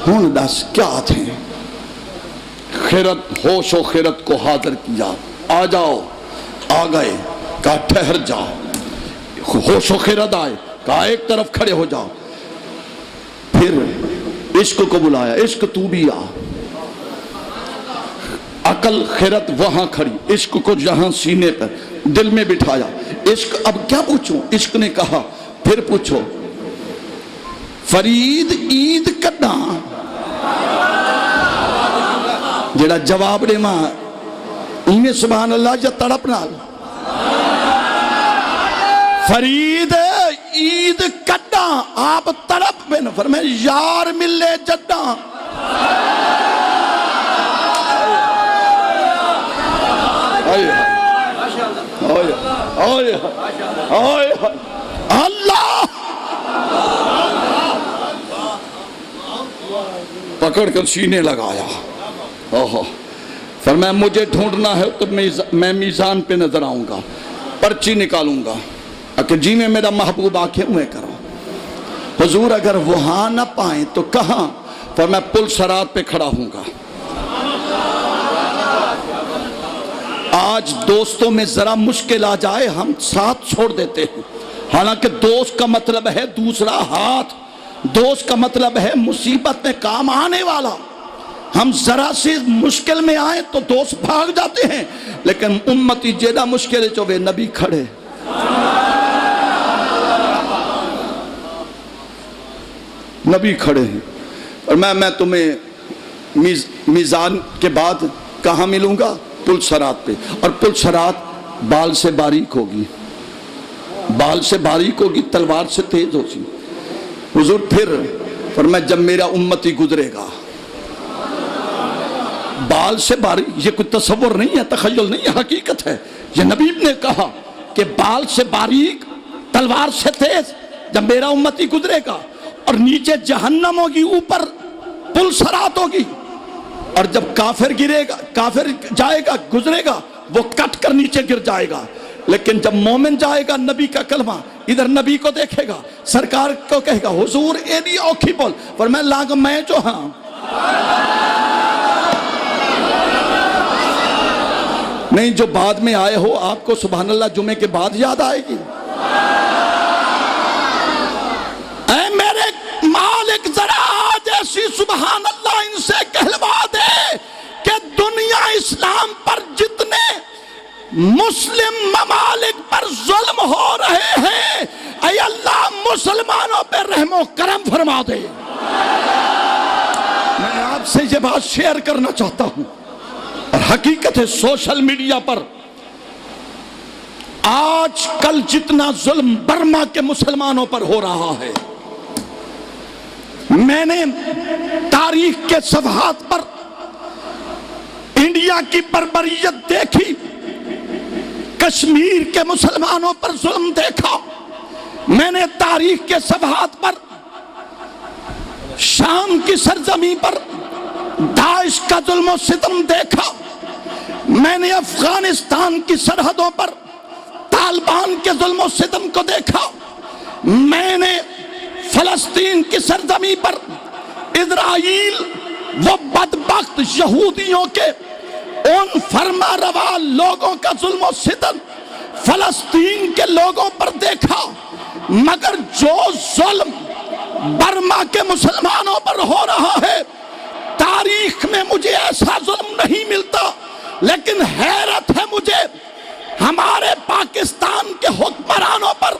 ہون دس کیا تھے، خیرت ہوش و خیرت کو حاضر کیا، آ جاؤ، آ گئے، کہا ٹھہر جاؤ، ہوش و خیرت آئے، کہا ایک طرف کھڑے ہو جاؤ، پھر عشق کو بلایا، عشق تو بھی آ، عقل خیرت وہاں کھڑی، عشق کو جہاں سینے پر دل میں بٹھایا، عشق اب کیا پوچھوں، عشق نے کہا پھر پوچھو فرید عید کداں، جڑا جواب دے ماں انہیں سبحان اللہ یا تڑپ نال، فرید عید کداں آپ تڑپ بن، فرمائے یار ملے جداں، اللہ پکڑ کر سینے لگایا، فرمایا مجھے ڈھونڈنا ہے تو میں میزان پہ نظر آؤں گا، پرچی نکالوں گا، کہ جی میں میرا محبوب آنکھیں ہوئے کرو. حضور اگر وہاں نہ پائیں تو کہاں؟ فرمایا پل صراط پہ کھڑا ہوں گا. آج دوستوں میں ذرا مشکل آ جائے ہم ساتھ چھوڑ دیتے ہیں، حالانکہ دوست کا مطلب ہے دوسرا ہاتھ، دوست کا مطلب ہے مصیبت میں کام آنے والا. ہم ذرا سی مشکل میں آئیں تو دوست بھاگ جاتے ہیں، لیکن امتی جیدہ مشکل جو وہ نبی کھڑے. نبی کھڑے ہیں. اور میں تمہیں میزان کے بعد کہاں ملوں گا؟ پل صراط پہ. اور پل صراط بال سے باریک ہوگی، بال سے باریک ہوگی، تلوار سے تیز ہوگی. حضور پھر فرمایا جب میرا امتی گزرے گا بال سے باریک، یہ کوئی تصور نہیں ہے، تخیل نہیں ہے، حقیقت ہے. یہ نبی نے کہا کہ بال سے باریک تلوار سے تیز جب میرا امتی گزرے گا، اور نیچے جہنم ہوگی، اوپر پل صراط ہوگی. اور جب کافر گرے گا، کافر جائے گا، گزرے گا، وہ کٹ کر نیچے گر جائے گا. لیکن جب مومن جائے گا نبی کا کلمہ، ادھر نبی کو دیکھے گا، سرکار کو کہے گا حضور ایڈی اوکھی بول، فرمایا لاگ میں جو ہاں. نہیں جو بعد میں آئے ہو آپ کو سبحان اللہ جمعے کے بعد یاد آئے گی. اے میرے مالک ذرا آج ایسی سبحان اللہ ان سے کہلوا دے کہ دنیا اسلام پر جتنے مسلم ممالک پر ظلم ہو رہے ہیں، اے اللہ مسلمانوں پہ رحم و کرم فرما دے. میں آپ سے یہ بات شیئر کرنا چاہتا ہوں، اور حقیقت ہے سوشل میڈیا پر آج کل جتنا ظلم برما کے مسلمانوں پر ہو رہا ہے، میں نے تاریخ کے صفحات پر انڈیا کی بربریت دیکھی، کشمیر کے مسلمانوں پر ظلم دیکھا، میں نے تاریخ کے صفحات پر شام کی سرزمین پر داعش کا ظلم و ستم دیکھا، میں نے افغانستان کی سرحدوں پر طالبان کے ظلم و ستم کو دیکھا، میں نے فلسطین کی سرزمین پر اسرائیل وہ بدبخت یہودیوں کے ان فرما روا لوگوں کا ظلم و ستم فلسطین کے لوگوں پر دیکھا. مگر جو ظلم برما کے مسلمانوں پر ہو رہا ہے، تاریخ میں مجھے ایسا ظلم نہیں ملتا. لیکن حیرت ہے مجھے ہمارے پاکستان کے حکمرانوں پر،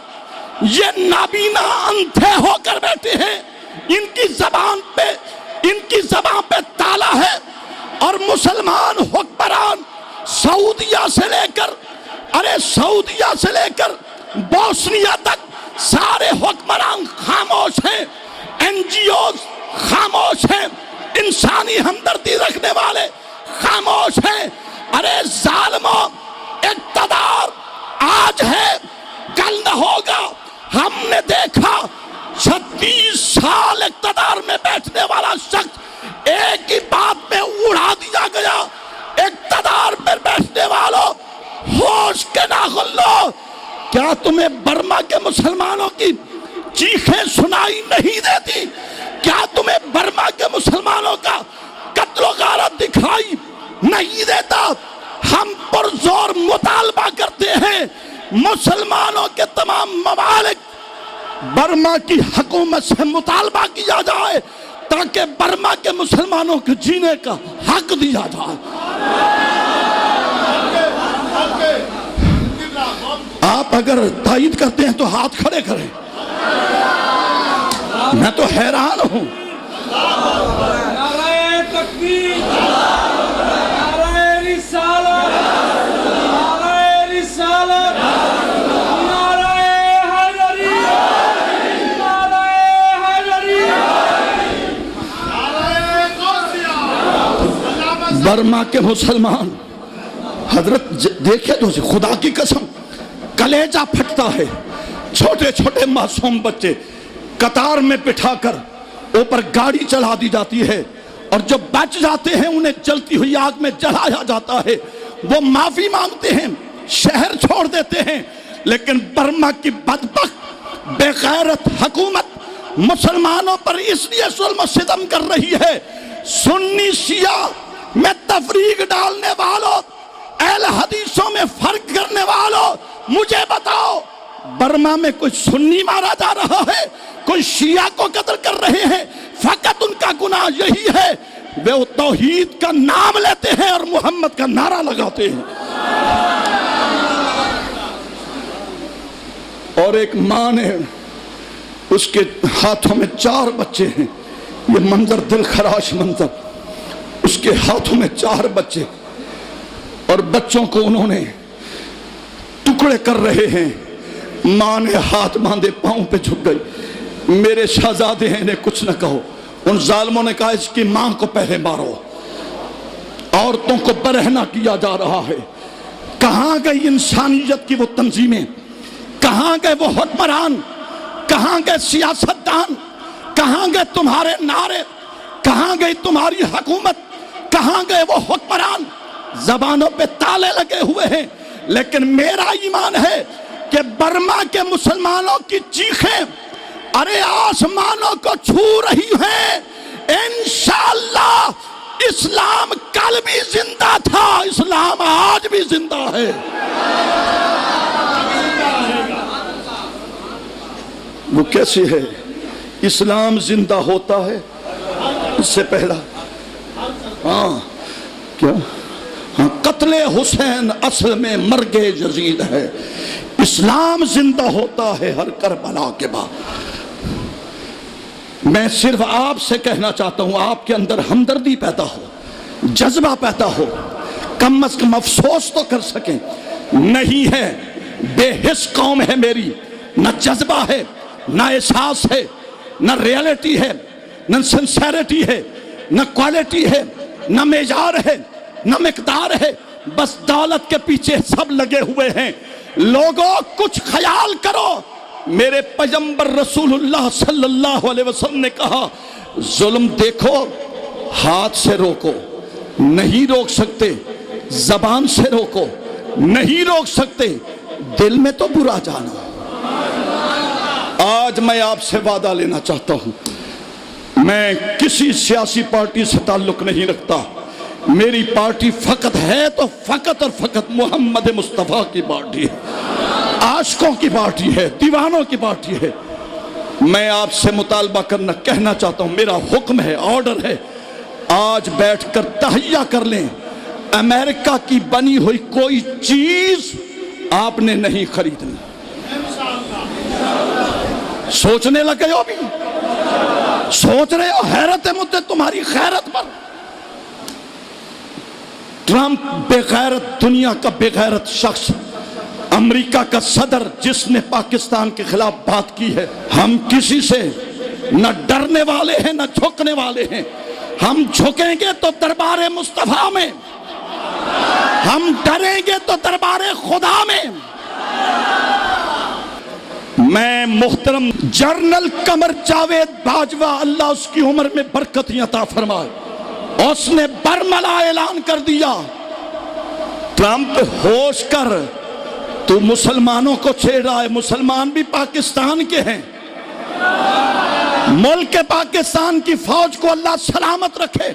یہ نابینا اندھے ہو کر بیٹھے ہیں، ان کی زبان پہ تالا ہے، اور مسلمان حکمران سعودیہ سے لے کر بوسنیا تک سارے حکمران خاموش ہیں، این جی اوز خاموش ہیں، انسانی ہمدردی رکھنے والے خاموش ہیں. ارے ظالموں، اقتدار آج ہے کل نہ ہوگا. ہم نے دیکھا 36 سال اقتدار میں بیٹھنے والا شخص ایک ہی بات میں اڑا دیا گیا. اقتدار پر بیٹھنے والوں ہوش کے ناخن لو. کیا تمہیں برما کے مسلمانوں کی چیخیں سنائی نہیں دیتی؟ کیا تمہیں برما کے مسلمانوں کا قتل و غارت دکھائی نہیں دیتا؟ ہم پرزور مطالبہ کرتے ہیں مسلمانوں کے تمام ممالک برما کی حکومت سے مطالبہ کیا جائے تاکہ برما کے مسلمانوں کو جینے کا حق دیا جائے. آپ اگر تائید کرتے ہیں تو ہاتھ کھڑے کریں. میں تو حیران ہوں. نعرہ تکبیر، نعرہ رسالت، نعرہ رسالت، نعرہ حیدری، نعرہ حیدری، نعرہ غوثیہ. برما کے مسلمان حضرت دیکھے تو خدا کی قسم کلیجہ پھٹتا ہے. چھوٹے چھوٹے معصوم بچے قطار میں بٹھا کر اوپر گاڑی چلا دی جاتی ہے، اور جو بچ جاتے ہیں انہیں جلتی ہوئی آگ میں جلایا جاتا ہے. وہ معافی مانگتے ہیں، شہر چھوڑ دیتے ہیں، لیکن برما کی بدبخت بے غیرت حکومت مسلمانوں پر اس لیے ظلم و ستم کر رہی ہے. سنی شیعہ میں تفریق ڈالنے والوں، اہل حدیثوں میں فرق کرنے والوں، مجھے بتاؤ برما میں کوئی سنی مارا جا رہا ہے، کوئی شیعہ کو قتل کر رہے ہیں؟ فقط ان کا گناہ یہی ہے وہ توحید کا نام لیتے ہیں اور محمد کا نعرہ لگاتے ہیں. اور ایک ماں نے، اس کے ہاتھوں میں 4 بچے ہیں. یہ منظر دل خراش منظر، اس کے ہاتھوں میں 4 بچے اور بچوں کو انہوں نے ٹکڑے کر رہے ہیں. ماں نے ہاتھ باندھے پاؤں پہ جھک گئی. میرے شہزادے ہیں، انہیں کچھ نہ کہو. ان ظالموں نے کہا اس کی ماں کو پہلے مارو. عورتوں کو برہنہ کیا جا رہا ہے. کہاں گئی انسانیت کی وہ تنظیمیں؟ کہاں گئے وہ حکمران؟ کہاں گئے سیاستدان؟ کہاں گئے تمہارے نعرے؟ کہاں گئی تمہاری حکومت؟ کہاں گئے وہ حکمران؟ زبانوں پہ تالے لگے ہوئے ہیں. لیکن میرا ایمان ہے کہ برما کے مسلمانوں کی چیخیں ارے آسمانوں کو چھو رہی ہیں. انشاءاللہ اسلام کل بھی زندہ تھا، اسلام آج بھی زندہ ہے. وہ کیسے ہے؟ اسلام زندہ ہوتا ہے اس سے پہلا قتل حسین اصل میں مرگ یزید ہے. اسلام زندہ ہوتا ہے ہر کربلا کے بعد. میں صرف آپ سے کہنا چاہتا ہوں، آپ کے اندر ہمدردی پیدا ہو، جذبہ پیدا ہو، کم از کم افسوس تو کر سکیں. نہیں ہے، بے حس قوم ہے میری. نہ جذبہ ہے، نہ احساس ہے، نہ ریالٹی ہے، نہ سنسیریٹی ہے، نہ کوالٹی ہے، نہ معیار ہے، نہ مقدار ہے. بس دولت کے پیچھے سب لگے ہوئے ہیں. لوگوں کچھ خیال کرو. میرے پیغمبر رسول اللہ صلی اللہ علیہ وسلم نے کہا ظلم دیکھو ہاتھ سے روکو، نہیں روک سکتے. زبان سے روکو، نہیں روک سکتے. دل میں تو برا جانا. آج میں آپ سے وعدہ لینا چاہتا ہوں، میں کسی سیاسی پارٹی سے تعلق نہیں رکھتا. میری پارٹی فقط ہے تو فقط اور فقط محمد مصطفیٰ کی پارٹی ہے، عاشقوں کی پارٹی ہے، دیوانوں کی پارٹی ہے. میں آپ سے مطالبہ کرنا کہنا چاہتا ہوں، میرا حکم ہے، آرڈر ہے، آج بیٹھ کر تہیہ کر لیں. امریکہ کی بنی ہوئی کوئی چیز آپ نے نہیں خریدنی. سوچنے لگے ہو بھی، سوچ رہے ہو، حیرت مدے تمہاری خیرت پر. ٹرمپ بے غیرت، دنیا کا بے غیرت شخص، امریکہ کا صدر جس نے پاکستان کے خلاف بات کی ہے. ہم کسی سے نہ ڈرنے والے ہیں نہ جھکنے والے ہیں. ہم جھکیں گے تو دربار مصطفیٰ میں، ہم ڈریں گے تو دربار خدا میں. میں محترم جنرل قمر جاوید باجوہ، اللہ اس کی عمر میں برکت عطا فرمائے، اس نے برملا اعلان کر دیا ٹرمپ ہوش کر، تو مسلمانوں کو چھیڑ رہا ہے. مسلمان بھی پاکستان کے ہیں. ملک پاکستان کی فوج کو اللہ سلامت رکھے.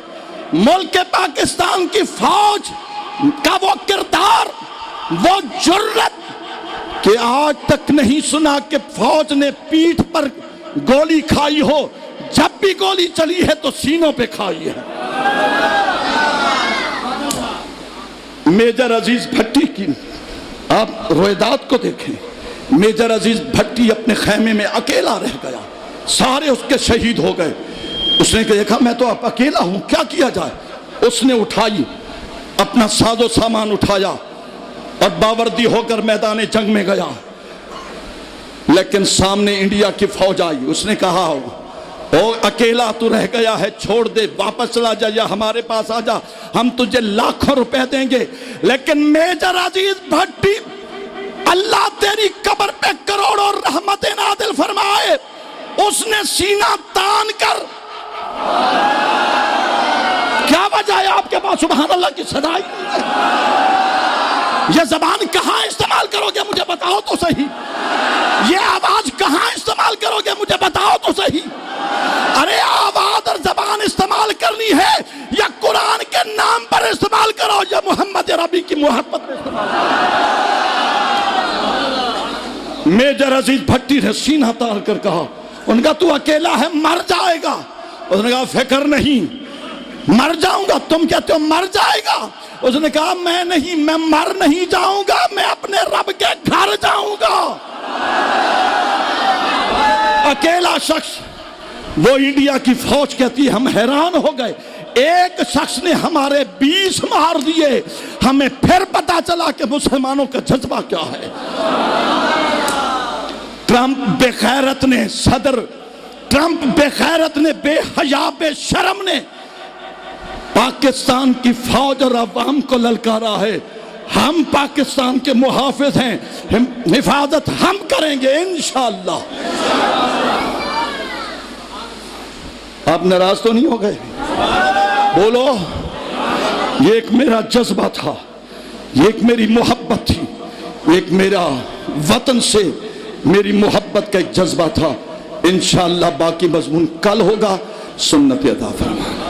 ملک پاکستان کی فوج کا وہ کردار، وہ جرت کہ آج تک نہیں سنا کہ فوج نے پیٹھ پر گولی کھائی ہو. جب بھی گولی چلی ہے تو سینوں پہ کھائی ہے. میجر عزیز بھٹی کی آپ رویدات کو دیکھیں. میجر عزیز بھٹی اپنے خیمے میں اکیلا رہ گیا، سارے اس کے شہید ہو گئے. اس نے دیکھا میں تو اب اکیلا ہوں، کیا کیا جائے. اس نے اٹھائی اپنا ساز و سامان اٹھایا اور باوردی ہو کر میدان جنگ میں گیا. لیکن سامنے انڈیا کی فوج آئی. اس نے کہا او اکیلا تو رہ گیا ہے، چھوڑ دے، واپس چلا جا یا ہمارے پاس آ جا، ہم تجھے لاکھوں روپے دیں گے. لیکن میجر عزیز بھٹی، اللہ تیری قبر پہ کروڑوں رحمت نازل فرمائے، اس نے سینہ تان کر، کیا وجہ ہے آپ کے پاس سبحان اللہ کی صدائی؟ یہ زبان کہاں استعمال کرو گے مجھے بتاؤ تو صحیح، یہ آواز کہاں استعمال کرو گے مجھے بتاؤ تو صحیح۔ ارے آواز اور زبان استعمال کرنی ہے یا قرآن کے نام پر استعمال کرو یا محمد عربی کی محبت میں استعمال کرو۔ میجر عزیز بھٹی نے سینہ تار کر کہا، ان کا تو اکیلا ہے مر جائے گا، اس نے کہا فکر نہیں مر جاؤں گا، تم کہتے ہو مر جائے گا، اس نے کہا میں نہیں، میں مر نہیں جاؤں گا، میں اپنے رب کے گھر جاؤں گا۔ اکیلا شخص، وہ انڈیا کی فوج کہتی ہے ہم حیران ہو گئے، ایک شخص نے ہمارے 20 مار دیے، ہمیں پھر پتا چلا کہ مسلمانوں کا جذبہ کیا ہے۔ ٹرمپ بے غیرت نے، صدر ٹرمپ بے غیرت نے، بے حیا بے شرم نے پاکستان کی فوج اور عوام کو للکارا ہے۔ ہم پاکستان کے محافظ ہیں، حفاظت ہم کریں گے انشاءاللہ۔ آپ ناراض تو نہیں ہو گئے؟ بولو، یہ ایک میرا جذبہ تھا، یہ ایک میری محبت تھی، ایک میرا وطن سے میری محبت کا ایک جذبہ تھا۔ انشاءاللہ باقی مضمون کل ہوگا۔ سنت عطا فرمائے۔